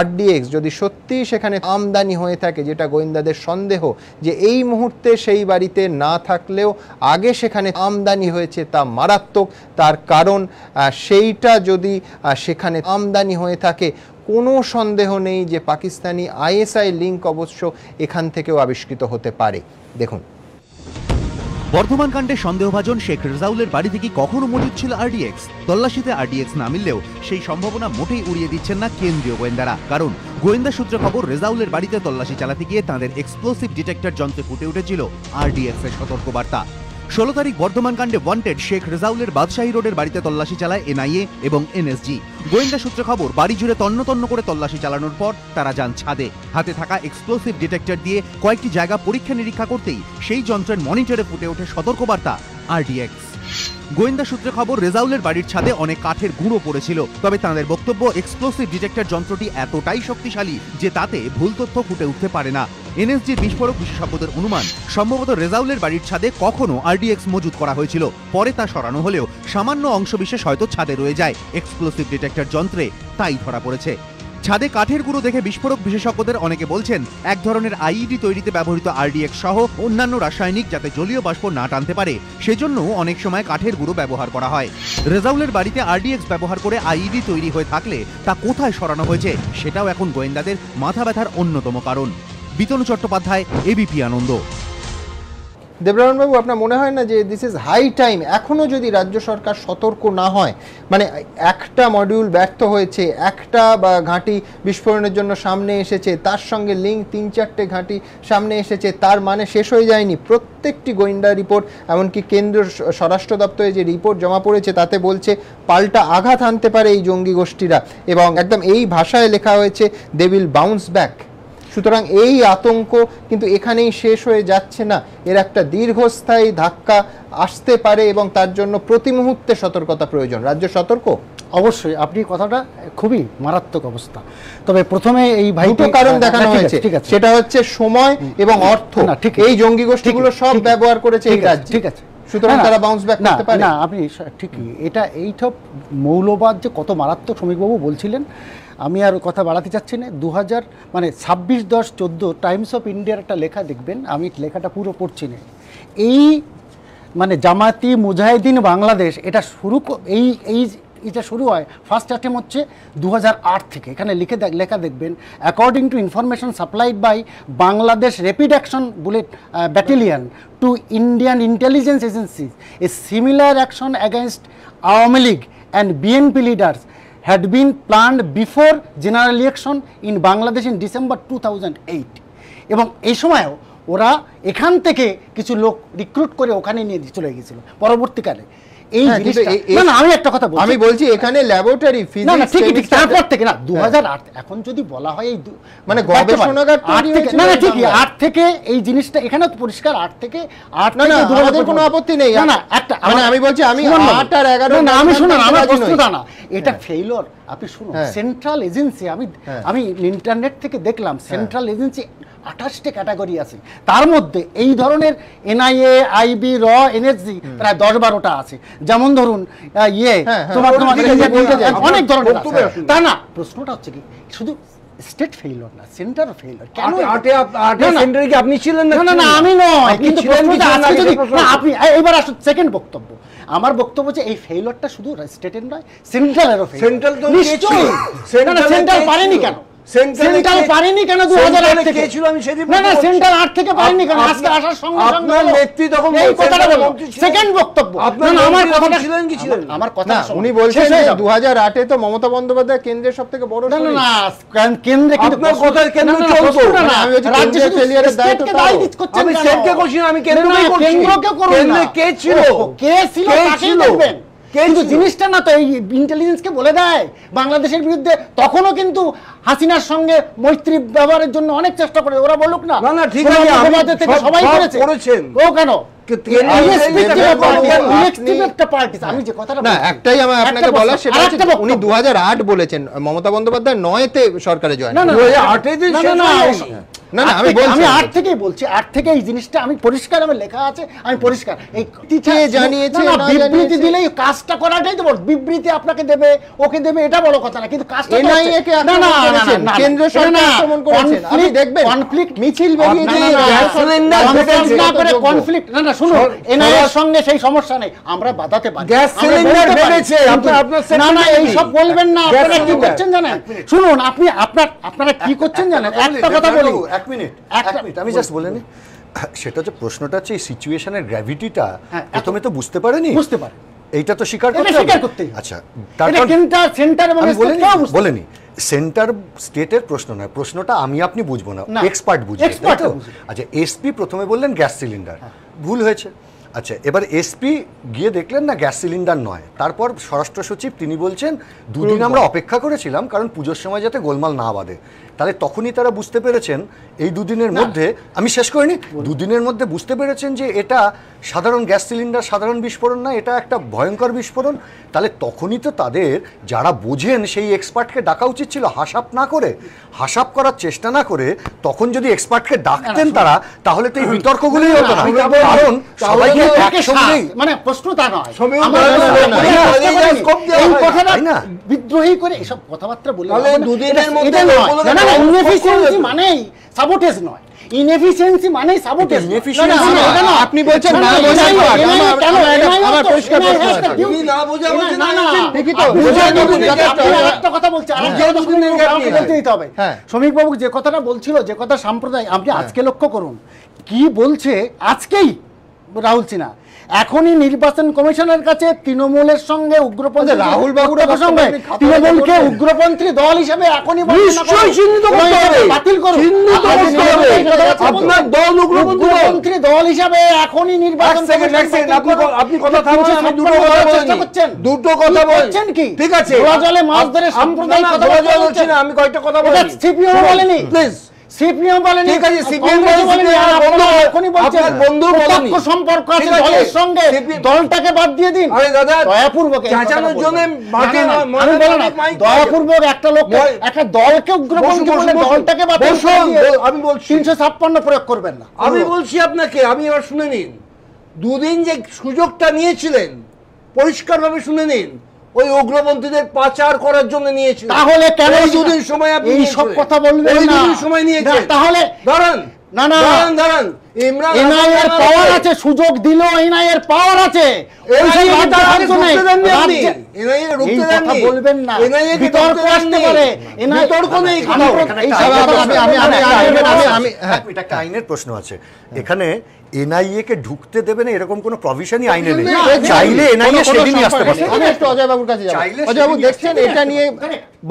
RDX যদি সত্যিই সেখানে আমদানি হয়ে থাকে, যেটা গোয়েন্দাদের সন্দেহ যে এই মুহূর্তে সেই বাড়িতে না থাকলেও আগে সেখানে আমদানি হয়েছে, তা মারাত্মক। তার কারণ সেইটা যদি সেখানে আমদানি হয়ে থাকে, কোনো সন্দেহ নেই যে পাকিস্তানি ISI লিঙ্ক অবশ্য এখান থেকেও আবিষ্কৃত হতে পারে। দেখুন, বর্ধমান কাণ্ডে সন্দেহভাজন শেখ রেজাউলের বাড়ি থেকে কখনো মজুদ ছিল RDX। তল্লাশিতে RDX না মিললেও সেই সম্ভাবনা মোটেই উড়িয়ে দিচ্ছেন না কেন্দ্রীয় গোয়েন্দারা। কারণ গোয়েন্দা সূত্রে খবর, রেজাউলের বাড়িতে তল্লাশি চালাতে গিয়ে তাদের এক্সপ্লোসিভ ডিটেক্টর যন্ত্রে ফুটে উঠেছিল RDX এর সতর্কবার্তা। 16 তারিখ বর্ধমান কাণ্ডে ওয়ান্টেড শেখ রেজাউলের বাদশাহী রোডের বাড়িতে তল্লাশি চালায় NIA এবং NSG। গোয়েন্দা সূত্রে খবর, বাড়ি জুড়ে তন্ন তন্ন করে তল্লাশি চালানোর পর তারা যান ছাদে। হাতে থাকা এক্সপ্লোসিভ ডিটেক্টর দিয়ে কয়েকটি জায়গা পরীক্ষা নিরীক্ষা করতেই সেই যন্ত্রের মনিটরে ফুটে ওঠে সতর্কবার্তা RDX। গোয়েন্দা সূত্রে খবর, রেজাউলের বাড়ির ছাদে অনেক কাঠের গুঁড়ো পড়েছিল। তবে তাদের বক্তব্য, এক্সপ্লোসিভ ডিটেক্টর যন্ত্রটি এতটাই শক্তিশালী যে তাতে ভুল তথ্য ফুটে উঠতে পারে না। NSGর বিস্ফোরক বিশেষজ্ঞদের অনুমান, সম্ভবত রেজাউলের বাড়ির ছাদে কখনো RDX মজুত করা হয়েছিল। পরে তা সরানো হলেও সামান্য অংশবিশেষ হয়তো ছাদে রয়ে যায় এক্সপ্লোসিভ ডিটেক্টর যন্ত্রে, তাই ধরা পড়েছে। ছাদে কাঠের গুঁড়ো দেখে বিস্ফোরক বিশেষজ্ঞদের অনেকে বলছেন এক ধরনের আইইডি তৈরিতে ব্যবহৃত আরডিএক্স সহ অন্যান্য রাসায়নিক যাতে জলীয় বাষ্প না টানতে পারে সেজন্য অনেক সময় কাঠের গুঁড়ো ব্যবহার করা হয়। রেজাউলের বাড়িতে আরডিএক্স ব্যবহার করে আইইডি তৈরি হয়ে থাকলে তা কোথায় সরানো হয়েছে সেটাও এখন গোয়েন্দাদের মাথা ব্যথার অন্যতম কারণ। বিতনু চট্টোপাধ্যায়, এবিপি আনন্দ। দেবরায়ন বাবু, আপনার মনে হয় না যে দিস ইজ হাই টাইম, এখনো যদি রাজ্য সরকার সতর্ক না হয়, মানে একটা মডিউল ব্যর্থ হয়েছে, একটা বা ঘাঁটি বিস্ফোরণের জন্য সামনে এসেছে, তার সঙ্গে লিঙ্ক ৩-৪টে ঘাঁটি সামনে এসেছে, তার মানে শেষ হয়ে যায়নি। প্রত্যেকটি গোয়েন্দা রিপোর্ট, এমনকি কেন্দ্রীয় স্বরাষ্ট্র দপ্তরে যে রিপোর্ট জমা পড়েছে তাতে বলছে পাল্টা আঘাত আনতে পারে এই জঙ্গি গোষ্ঠীরা, এবং একদম এই ভাষায় লেখা হয়েছে দে উইল বাউন্স ব্যাক। সুতরাং এই আতঙ্ক কিন্তু এখানেই শেষ হয়ে যাচ্ছে না, এর একটা দীর্ঘস্থায়ী ধাক্কা আসতে পারে এবং তার জন্য প্রতি মুহূর্তে সতর্কতা প্রয়োজন। রাজ্য সতর্ক? অবশ্যই, আপনি কথাটা খুবই মারাত্মক অবস্থা। তবে প্রথমে এই দুটো কারণ দেখানো হয়েছে, সেটা হচ্ছে সময় এবং অর্থ। এই জঙ্গি গোষ্ঠীগুলো সব ব্যবহার করেছে এই রাজ্যে, ঠিক আছে, সুতরাং তারা বাউন্স ব্যাক করতে পারে না। আপনি ঠিকই, এটা এইসব মৌলবাদ যে কত মারাত্মক শ্রমিকবাবু বলছিলেন, আমি আর কথা বাড়াতে চাচ্ছি না। 26/10/14 টাইমস অফ ইন্ডিয়ার একটা লেখা দেখবেন, আমি লেখাটা পুরো পড়ছি না। এই মানে জামাতি মুজাহিদিন বাংলাদেশ এটা এটা শুরু হয়, ফার্স্ট অ্যাটেম্প হচ্ছে 2008 থেকে। এখানে লেখা দেখবেন, according to information supplied by Bangladesh rapid action bullet battalion to Indian intelligence agencies, a similar action against Awami League and BNP leaders had been planned before general election in Bangladesh in December 2008 এবং এই সময়ও ওরা এখান থেকে কিছু লোক রিক্রুট করে ওখানে নিয়ে চলে গিয়েছিল পরবর্তীকালে। এই জিনিসটা না, আমি একটা কথা বলছি, আমি বলছি এখানে ল্যাবরেটরি ফিজিক্স, না ঠিক ঠিক, তারপর থেকে না 2008, এখন যদি বলা হয় এই মানে গবেষণাগার তৈরি হয়েছে, না ঠিকই 8 থেকে এই জিনিসটা এখানে তো পরিষ্কার 8 থেকে আমাদের কোনো আপত্তি নেই। না একটা মানে আমি বলছি আমি 8 আর 11 না আমি শুনুন, আমার প্রশ্নটা না এটা ফেইলিওর। আপনি শুনুন, সেন্ট্রাল এজেন্সি, আমি ইন্টারনেট থেকে দেখলাম সেন্ট্রাল এজেন্সি 28টে ক্যাটাগরি আছে, তার মধ্যে এই ধরনের এনআইএ, আইবি, র, এনএসজি প্রায় 10-12টা আছে। যেমন ধরুন তোমার অনেক ধরনের, তা না প্রশ্নটা হচ্ছে কি শুধু স্টেট ফেইলিওর না, সেন্টার ফেইলিওর। কেন সেন্টারে কি আপনি ছিলেন না? না আমি নয়, কিন্তু আপনি এবার আসুন সেকেন্ড বক্তব্য। আমার বক্তব্য যে এই ফেইলিওরটা শুধু স্টেটের নয়, সেন্ট্রালেরও ফেইলিওর। সেন্ট্রাল তো নিশ্চয়ই, সেন্ট্রাল পারেনি কেন? সেন্ট্রাল পারেনি কেন 2008 থেকে? না সেন্ট্রাল 8 থেকে পারেনি কেন? আজকে আসার সঙ্গে সঙ্গে আপনার নেতৃত্ব তখন এই কথাটা বলো। সেকেন্ড বক্তব্য, আমার কথাটা ছিলেন কি ছিলেন? আমার কথা উনি বলছেন যে 2008 এ তো মমতা বন্দ্যোপাধ্যায় কেন্দ্রের সবথেকে বড় শরীর। না কেন্দ্রে কিন্তু আপনার কথার কেন্দ্র চলতো না, আমি বলছি রাজ্য ফেলিয়ারের দায়িত্ব করছেন। আমি স্টেটকে করছি না, আমি কেন্দ্রকে করছি। কেন্দ্রকে করুন না, কে ছিল তাকেই দেখবেন। কিন্তু জিনিসটা না তো এই ইন্টেলিজেন্সকে বলে দেয় বাংলাদেশের বিরুদ্ধে। তখনও কিন্তু হাসিনার সঙ্গে মৈত্রী ব্যবহারের জন্য অনেক চেষ্টা করে, ওরা বলুক না না ঠিক আছে, সবাই করেছেন। ও কেন আমি যে কথাটা না, একটাই আমার আপনাকে বলা, সেটা হচ্ছে উনি 2008 বলেছেন, মমতা বন্দ্যোপাধ্যায় 9-তে সরকারে জয়েন। না আমি বলছি, আমি 8 থেকেই বলছি, 8 থেকে এই জিনিসটা আমি পরিষ্কার, আমার লেখা আছে, আমি পরিষ্কার এই জানিয়েছে। বিবৃতি দিলেই কাজটা করাটাই তো বড়। বিবৃতি আপনাকে দেবে, ওকে দেবে, এটা বড় কথা না, কিন্তু কাজটা এনআইএকে আক্রমণ করেছেন, কেন্দ্র সরকার আক্রমণ করেছেন। আপনি দেখবেন কনফ্লিক্ট মিছিল বেরিয়ে দিয়ে কনফ্লিক্ট না শুনুন, এনআইএর সঙ্গে সেই সমস্যা নেই, আমরা বাধাতে পারি। গ্যাস সিলিন্ডার ভেবেছে আপনার না এই সব বলবেন না। আপনারা কি করছেন জানেন? শুনুন, আপনারা কি করছেন জানেন? একটা কথা বলি, এক মিনিট আমি জাস্ট বলে নি। সেটা হচ্ছে প্রশ্নটা হচ্ছে এই সিচুয়েশনের গ্র্যাভিটিটা প্রথমে তো বুঝতে পারে এইটা তো স্বীকার করতে। আচ্ছা, তারপর সেন্টার এবং বলেনি সেন্টার স্টেটের প্রশ্ন নয়, প্রশ্নটা আমি আপনি বুঝবো না, এক্সপার্ট বুঝবে। আচ্ছা, এসপি প্রথমে বললেন গ্যাস সিলিন্ডার, ভুল হয়েছে। আচ্ছা, এবার এসপি গিয়ে দেখলেন না গ্যাস সিলিন্ডার নয়, তারপর স্বরাষ্ট্র সচিব তিনি বলছেন দুদিন আমরা অপেক্ষা করেছিলাম কারণ পুজোর সময় যাতে গোলমাল না বাঁধে। তাহলে তখনই তারা বুঝতে পেরেছেন এই দুদিনের মধ্যে, আমি শেষ করিনি, দুদিনের মধ্যে বুঝতে পেরেছেন যে এটা সাধারণ গ্যাস সিলিন্ডার, সাধারণ বিস্ফোরণ না, এটা একটা ভয়ঙ্কর বিস্ফোরণ। তাহলে তখনই তো তাদের যারা বোঝেন সেই এক্সপার্টকে ডাকা উচিত ছিল, হাসাপ না করে, হাসাপ করার চেষ্টা না করে। তখন যদি এক্সপার্টকে ডাকতেন তারা, তাহলে তো এই বিতর্কগুলোই হতো না। কারণ সবাইকে মানে প্রশ্ন তা নয়, বিদ্রোহী করে এসব কথাবার্তা বলে দুদিনের মধ্যে মানেই সাবোটেজ নয়, ইনএফিশিয়েন্সি মানেই সাবোটেজ। আপনি বলছেন না শ্রমিক বাবু যে কথাটা বলছিল, যে কথা সাম্প্রদায়িক, আপনি আজকে লক্ষ্য করুন কি বলছে আজকেই রাহুল সিনহা, এখনই নির্বাচন কমিশনের কাছে তৃণমূলের সঙ্গে উগ্রপন্থী রাহুল বাবুর সঙ্গে তৃণমূলকে উগ্রপন্থী দল হিসেবে এখনই বাতিল করুন, আপনার দল উগ্রপন্থী দল হিসেবে এখনই নির্বাচন আপনি কথা দুটো কথা বলছেন কি? ঠিক আছে, জলে মাছ ধরে সাম্প্রদায়িক কথা বলছেন, আমি কয়েকটা কথা বলি, সিপিএম বলেনি প্লিজ, সিপিএম বলেনি, ঠিক আছে সিপিএম বলেনি, আর এখনই বলছেন বন্ধু বলেনি, সম্পর্ক আছে দলের সঙ্গে, দলটাকে বাদ দিয়ে দিন। আরে দাদা দয়াপূর্বক চাচানোর জন্য আমি বললাম না, দয়াপূর্বক একটা লোক একটা দলকে উগ্রপন্থী বলে দলটাকে বাদ দিয়ে আমি বলছি 356 প্রয়োগ করবেন না। আমি বলছি আপনাকে, আমি এবার শুনে নিন, দুদিন যে সুযোগটা নিয়েছিলেন পরিষ্কারভাবে শুনে নিন, ওই উগ্রপন্থীদের পাচার করার জন্য নিয়েছিল। তাহলে কেন দুদিন সময় আপনি এই সব কথা বলবেন না? দুদিন সময় নিয়েছেন, তাহলে ধরেন না না দাঁড়ান, এনআইএর পাওয়ার আছে, সুযোগ দিল, এনআইএর পাওয়ার আছে, বলবেন না, বিতর্ক আসতে পারে, বিতর্ক নেই, একটা আইনের প্রশ্ন আছে এখানে, এনআইএ কে ঢুকতে দেবে না এরকম কোনো প্রভিশনই আইনে নেই, চাইলে এনআইএ সেদিনই আসতে পারে। আমি একটু অজয় বাবুর কাছে যাব। অজয় বাবু দেখছেন এটা নিয়ে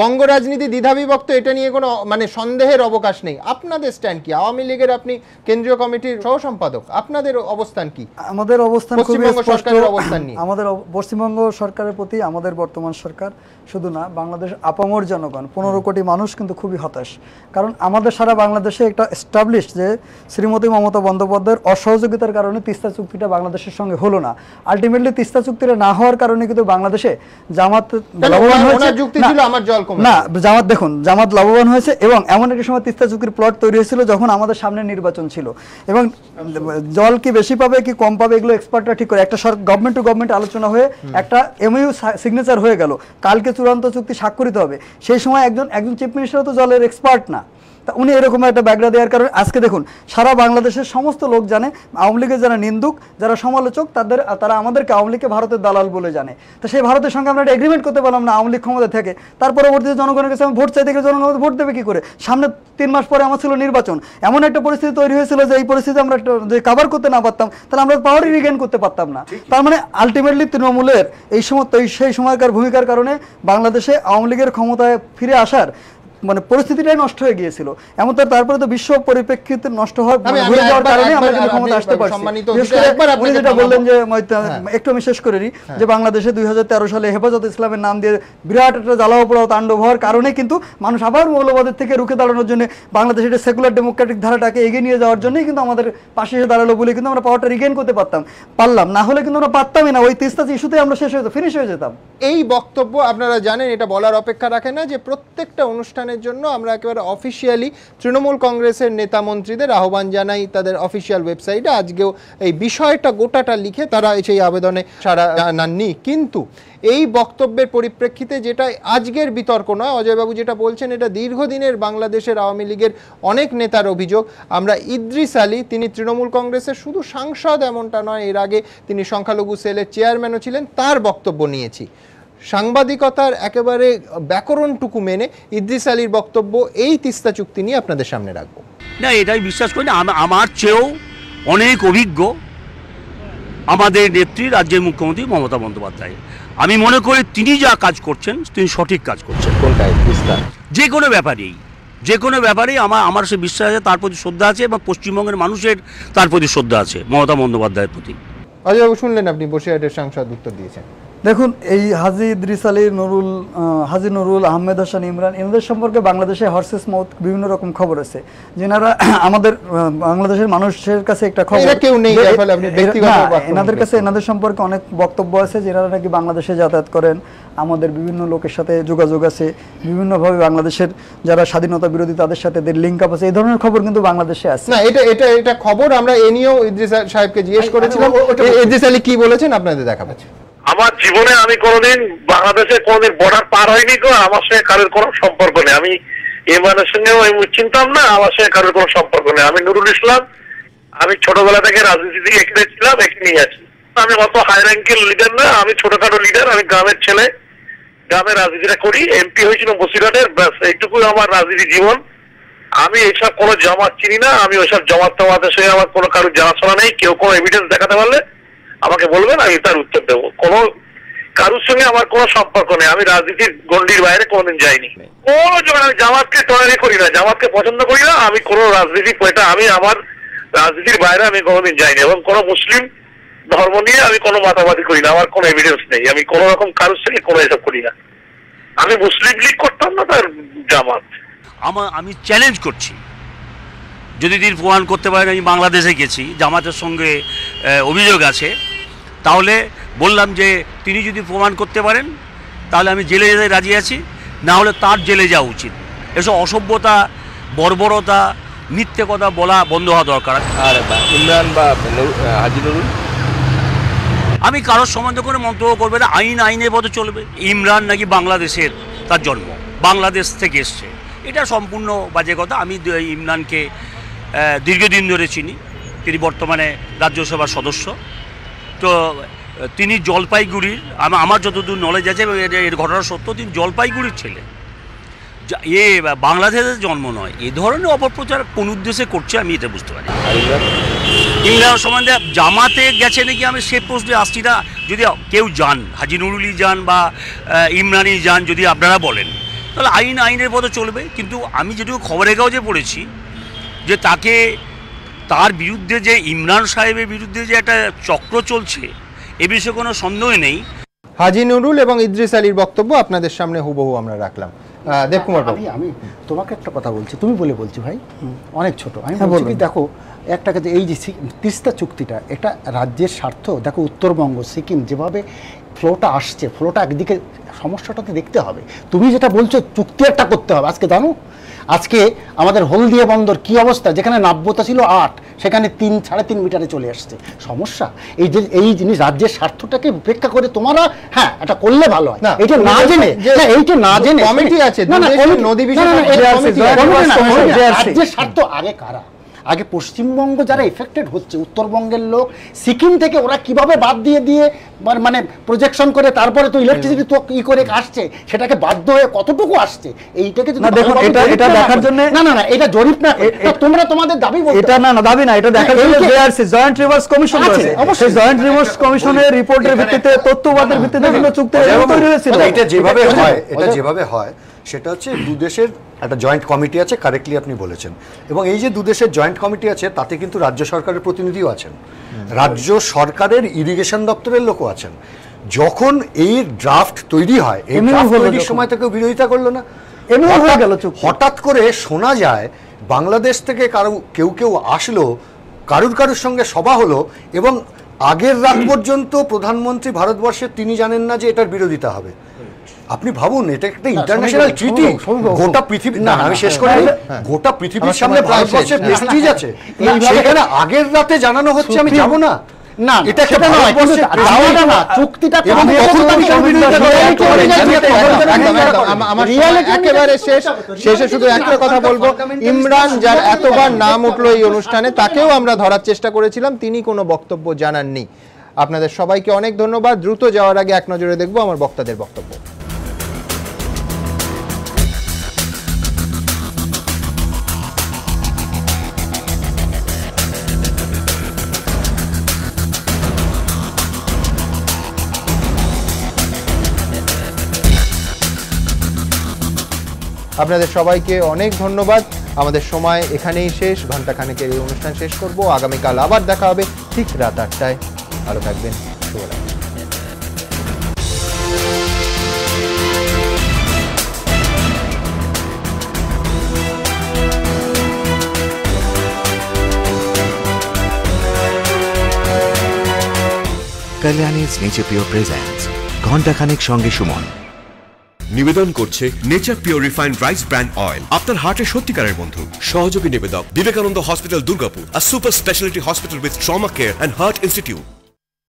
বঙ্গ রাজনীতি দ্বিধাবিভক্ত, এটা নিয়ে কোনো মানে সন্দেহের অবকাশ নেই। আপনাদের স্ট্যান্ড কি? আওয়ামী লীগের আপনি কেন্দ্রীয় কমিটির সহ সম্পাদক, আপনাদের অবস্থান কি? আমাদের অবস্থান পশ্চিমবঙ্গ সরকারের অবস্থান নিয়ে, আমাদের পশ্চিমবঙ্গ সরকারের প্রতি আমাদের বর্তমান সরকার শুধু না, বাংলাদেশ আপামর জনগণ 15 কোটি মানুষ কিন্তু খুবই হতাশ। কারণ আমাদের সারা বাংলাদেশে একটা এস্টাবলিশ যে শ্রীমতী মমতা বন্দ্যোপাধ্যায়ের অসহযোগিতার কারণে তিস্তা চুক্তিটা বাংলাদেশের সঙ্গে হলো না। আলটিমেটলি তিস্তা চুক্তিটা না হওয়ার কারণে কিন্তু বাংলাদেশে জামাত লাভবান হয়েছে, যুক্তি ছিল আমার জল কমে না, জামাত দেখুন জামাত লাভবান হয়েছে, এবং এমন একটা সময় তিস্তা চুক্তির প্লট তৈরি হয়েছিল যখন আমাদের সামনে নির্বাচন ছিল, এবং জল কি বেশি পাবে কি কম পাবে এগুলো এক্সপার্টরা ঠিক করে, একটা গভর্নমেন্ট টু গভর্নমেন্ট আলোচনা হয়ে একটা এমইউ সিগনেচার হয়ে গেল, কালকে চূড়ান্ত চুক্তি স্বাক্ষরিত হবে। সেই সময় একজন চিফ মিনিস্টার তো জলের এক্সপার্ট না, তা উনি এরকম একটা ব্যাগরা দেওয়ার কারণে আজকে দেখুন সারা বাংলাদেশের সমস্ত লোক জানে, আওয়ামী লীগের যারা নিন্দুক, যারা সমালোচক, তারা আমাদেরকে আওয়ামী লীগকে ভারতের দালাল বলে জানে। তো সেই ভারতের সঙ্গে আমরা একটা এগ্রিমেন্ট করতে পারলাম না আওয়ামী লীগ ক্ষমতা থেকে, তার পরবর্তীতে জনগণের কাছে আমি ভোট চাইতে গেলে জনগণ ভোট দেবে কি করে? সামনে 3 মাস পরে আমার ছিল নির্বাচন, এমন একটা পরিস্থিতি তৈরি হয়েছিল যে এই পরিস্থিতি আমরা যদি কাভার করতে না পারতাম তাহলে আমরা পাওয়ারই রিগেইন করতে পারতাম না। তার মানে আলটিমেটলি তৃণমূলের সেই সময়কার ভূমিকার কারণে বাংলাদেশে আওয়ামী লীগের ক্ষমতায় ফিরে আসার মানে পরিস্থিতিটাই নষ্ট হয়ে গিয়েছিল। এমন তারপরে তো বিশ্ব পরিপ্রেক্ষিতে নষ্ট হওয়ার কারণে আমরা কিন্তু ক্ষমতা আসতে পারছি। উনি যেটা বললেন যে একটু আমি শেষ করে নিই, যে বাংলাদেশে 2013 সালে হেফাজত ইসলামের নাম দিয়ে বিরাট একটা জ্বালাও পোড়াও তাণ্ডব হওয়ার কারণে কিন্তু মানুষ আবার মৌলবাদের থেকে রুখে দাঁড়ানোর জন্য বাংলাদেশের সেকুলার ডেমোক্রেটিক ধারাটাকে এগিয়ে নিয়ে যাওয়ার জন্যই কিন্তু আমাদের পাশে এসে দাঁড়ালো বলে কিন্তু আমরা পাওয়ারটা রিগেইন করতে পারলাম, না হলে কিন্তু আমরা পারতামই না, ওই তিস্তা ইস্যুতে আমরা শেষ হয়ে ফিনিশ হয়ে যেতাম। এই বক্তব্য আপনারা জানেন, এটা বলার অপেক্ষা রাখে না যে প্রত্যেকটা অনুষ্ঠানের জন্য আমরা একেবারে অফিসিয়ালি তৃণমূল কংগ্রেসের নেতা মন্ত্রীদের আহ্বান জানাই তাদের অফিসিয়াল ওয়েবসাইটে। আজকেও এই বিষয়টা গোটাটা লিখে তারা সেই আবেদনে সাড়া জানাননি, কিন্তু এই বক্তব্যের পরিপ্রেক্ষিতে যেটা আজকের বিতর্ক নয়, অজয়বাবু যেটা বলছেন এটা দীর্ঘদিনের বাংলাদেশের আওয়ামী লীগের অনেক নেতার অভিযোগ। আমরা ইদ্রিস আলী, তিনি তৃণমূল কংগ্রেসের শুধু সাংসদ এমনটা নয়, এর আগে তিনি সংখ্যালঘু সেলের চেয়ারম্যানও ছিলেন, তার বক্তব্য নিয়েছি। সাংবাদিকতার একেবারে ব্যাকরণটুকু মেনে ইদ্রিস আলীর বক্তব্য এই তিস্তা চুক্তি নিয়ে আপনাদের সামনে রাখবো। না, এটাই বিশ্বাস করি না, আমার চেয়েও অনেক অভিজ্ঞ আমাদের নেত্রী রাজ্যের মুখ্যমন্ত্রী মমতা বন্দ্যোপাধ্যায়। আমি মনে করি তিনি যা কাজ করছেন তিনি সঠিক কাজ করছেন। কোনটাই তিস্তা যে কোনো ব্যাপারেই আমার সে বিশ্বাস আছে, তার প্রতি শ্রদ্ধা আছে, এবং পশ্চিমবঙ্গের মানুষের তার প্রতি শ্রদ্ধা আছে মমতা বন্দ্যোপাধ্যায়ের প্রতি। অজয়বাবু শুনলেন, আপনি বসিরহাটের সাংসদ উত্তর দিয়েছেন। দেখুন, এই হাজী ইদ্রিস আলী, হাজী নুরুল, আহমেদ হাসান, ইমরান, এনাদের সম্পর্কে বাংলাদেশে হর্সেস মাউথ বিভিন্ন রকম খবর আছে, যেনারা আমাদের বাংলাদেশের মানুষের কাছে একটা খবর, এনাদের কাছে এনাদের সম্পর্কে অনেক বক্তব্য আছে, যেনারা নাকি বাংলাদেশে যাতায়াত করেন, আমাদের বিভিন্ন লোকের সাথে যোগাযোগ আছে, বিভিন্নভাবে বাংলাদেশের যারা স্বাধীনতা বিরোধী তাদের সাথে লিঙ্ক আপ আছে, এই ধরনের খবর কিন্তু বাংলাদেশে আছে। না, এটা খবর আমরা এ নিয়েও ইদ্রিস সাহেবকে জিজ্ঞেস করেছিলাম। ইদ্রিস আলী কি বলেছেন আপনাদের দেখাবো। আমার জীবনে আমি কোনোদিন বাংলাদেশে কোনোদিন বর্ডার পার হয়নি, আমার সঙ্গে কারোর কোনো সম্পর্ক নেই। আমি ইমরানের সঙ্গেও চিনতাম না, আমার সঙ্গে কারোর কোনো সম্পর্ক নেই। আমি নুরুল ইসলাম, আমি ছোটবেলা থেকে রাজনীতি থেকে এখানে ছিলাম, এখানেই আছি। আমি অত হাই র্যাঙ্কের লিডার না, আমি ছোটখাটো লিডার, আমি গ্রামের ছেলে, গ্রামের রাজনীতিটা করি, এমপি হয়েছিল বসিরহাটের, ব্যাস এইটুকুই আমার রাজনীতি জীবন। আমি এইসব কোনো জামাত চিনি না, আমি ওইসব জামাত টামাতের সঙ্গে আমার কোনো কারোর জানাশোনা নেই। কেউ কোনো এভিডেন্স দেখাতে পারলে আমাকে বলবেন, আমি তার উত্তর দেবো। কোনো কারোর সঙ্গে আমার কোনো সম্পর্ক নেই, আমি রাজনীতির গণ্ডির বাইরে কোনোদিন যাইনি। কোনো জন্য আমি জামাতকে টলারি করি না, জামাতকে পছন্দ করি না, আমি কোনো রাজনীতি আমি আমার রাজনীতির বাইরে আমি কোনোদিন যাইনি, এবং কোনো মুসলিম ধর্ম নিয়ে আমি কোনো মাতামাতি করি না, আমার কোনো এভিডেন্স নেই। আমি কোনো রকম কারোর সঙ্গে কোনো এসব করি না। আমি মুসলিম লীগ করতাম না, তার জামাত। আমি চ্যালেঞ্জ করছি, যদি তিনি প্রমাণ করতে পারেন আমি বাংলাদেশে গেছি, জামাতের সঙ্গে অভিযোগ আছে, তাহলে বললাম যে তিনি যদি প্রমাণ করতে পারেন তাহলে আমি জেলে যেতে রাজি আছি, না হলে তার জেলে যাওয়া উচিত। এসব অসভ্যতা, বর্বরতা, মিথ্যে কথা বলা বন্ধ হওয়া দরকার। আর ইমরান বা হাজী নুরুল, আমি কারোর সম্বন্ধে করে মন্তব্য করবে না, আইনের পথে চলবে। ইমরান নাকি বাংলাদেশের তার জন্ম, বাংলাদেশ থেকে এসছে, এটা সম্পূর্ণ বাজে কথা। আমি ইমরানকে দীর্ঘদিন ধরে চিনি, তিনি বর্তমানে রাজ্যসভার সদস্য। তো তিনি জলপাইগুড়ির, আমার যতদূর নলেজ আছে এর ঘটনা সত্য, তিনি জলপাইগুড়ির ছেলে, বাংলাদেশের জন্ম নয়। এ ধরনের অপপ্রচার কোন উদ্দেশ্যে করছে আমি এটা বুঝতে পারি। ইমরান সম্বন্ধে জামাতে গেছে নাকি আমি সে প্রশ্নে আসছি না। যদি কেউ যান, হাজী নুরুলই যান বা ইমরানই যান, যদি আপনারা বলেন তাহলে আইনের পথে চলবে। কিন্তু আমি যেটুকু খবরের কাগজে পড়েছি যে তার বিরুদ্ধে, যে ইমরান সাহেবের বিরুদ্ধে যে একটা চক্র চলছে, এ বিষয়ে কোনো সন্দেহ নেই। হাজী নুরুল এবং ইদ্রিস আলীর বক্তব্য আপনাদের সামনে হুবহু আমরা রাখলাম। দেবকুমার বাবু, আমি তোমাকে একটা কথা বলছি, তুমি বলছি ভাই অনেক ছোট, আমি বলছি কি, দেখো একটা কাছে এই যে তিস্তা চুক্তিটা, এটা রাজ্যের স্বার্থ। দেখো উত্তরবঙ্গ, সিকিম যেভাবে ফ্লোটা আসছে, ফ্লোটা একদিকে সমস্যাটাতে দেখতে হবে। তুমি যেটা বলছো চুক্তি একটা করতে হবে, আজকে জানো আজকে আমাদের হলদিয়া বন্দর কি অবস্থা, যেখানে নাব্যতা ছিল 8, সেখানে 3-3.5 মিটারে চলে আসছে। সমস্যা এই জিনিস রাজ্যের স্বার্থটাকে উপেক্ষা করে তোমরা এটা করলে ভালো হয়। এইটা না জেনে, এইটা না জেনে কমিটি আছে, রাজ্যের স্বার্থ আগে কারা? আগে পশ্চিমবঙ্গ যারা এফেক্টেড হচ্ছে, উত্তরবঙ্গের লোক, সিকিম থেকে ওরা কিভাবে বাদ দিয়ে মানে প্রজেকশন করে তারপরে তো ইলেকট্রিসিটি তো করে আসছে, সেটাকে বাধ্য হয়ে কতটুকু আসছে, এইটাকে যদি দেখুন এটা দেখার জন্য না এটা জরিপ না, তোমরা তোমাদের দাবি বলতে, এটা না দাবি না, এটা দেখার জন্য জেআরসি জয়েন্ট রিভার্স কমিশন আছে। অবশ্যই জয়েন্ট রিভার্স কমিশনের রিপোর্টের ভিত্তিতে, তথ্যবাদের ভিত্তিতে কিন্তু চুক্তি তৈরি হয়েছিল। এটা যেভাবে হয় সেটা হচ্ছে দুদেশের একটা জয়েন্ট কমিটি আছে, কারেক্টলি আপনি বলেছেন। এবং এই যে দুদেশের জয়েন্ট কমিটি আছে, তাতে কিন্তু রাজ্য সরকারের প্রতিনিধিও আছেন, রাজ্য সরকারের ইরিগেশন দপ্তরের লোকও আছেন। যখন এই ড্রাফট তৈরি হয়, এই ড্রাফট তৈরির সময় তো কেউ বিরোধিতা করলো না। হঠাৎ করে শোনা যায় বাংলাদেশ থেকে কেউ আসলো, কারুর সঙ্গে সভা হলো, এবং আগের রাত পর্যন্ত প্রধানমন্ত্রী ভারতবর্ষের তিনি জানেন না যে এটার বিরোধিতা হবে। আপনি ভাবুন, এটা একটা ইন্টারন্যাশনাল ট্রিটি, গোটা পৃথিবী, না আমি শেষ করে, গোটা পৃথিবীর সামনে ভারতবর্ষের প্রেস্টিজ আছে, সেখানে আগের রাতে জানানো হচ্ছে আমি যাব না। না, এটা একটা নয়, না চুক্তিটা একেবারে শেষে শুধু একটা কথা বলবো, ইমরান যার এতবার নাম উঠলো এই অনুষ্ঠানে, তাকেও আমরা ধরার চেষ্টা করেছিলাম, তিনি কোনো বক্তব্য জানাননি। আপনাদের সবাইকে অনেক ধন্যবাদ। দ্রুত যাওয়ার আগে এক নজরে দেখবো আমার বক্তাদের বক্তব্য। আপনাদের সবাইকে অনেক ধন্যবাদ। আমাদের সময় এখানেই শেষ, ঘণ্টাখানেকের এই অনুষ্ঠান শেষ করব। আগামীকাল আবার দেখা হবে ঠিক রাত 8টায়। ভালো থাকবেন, শুভরাত্রি। কাল্যাণীজ নেচার পিওর প্রেজেন্টস ঘণ্টাখানেক সঙ্গে সুমন। নিবেদন করছে nature pure refined rice brand oil, আপনার হার্টের সত্যিকারের বন্ধু। সহযোগী নিবেদক Vivekananda hospital, Durgapur, a super specialty hospital with trauma care and heart institute.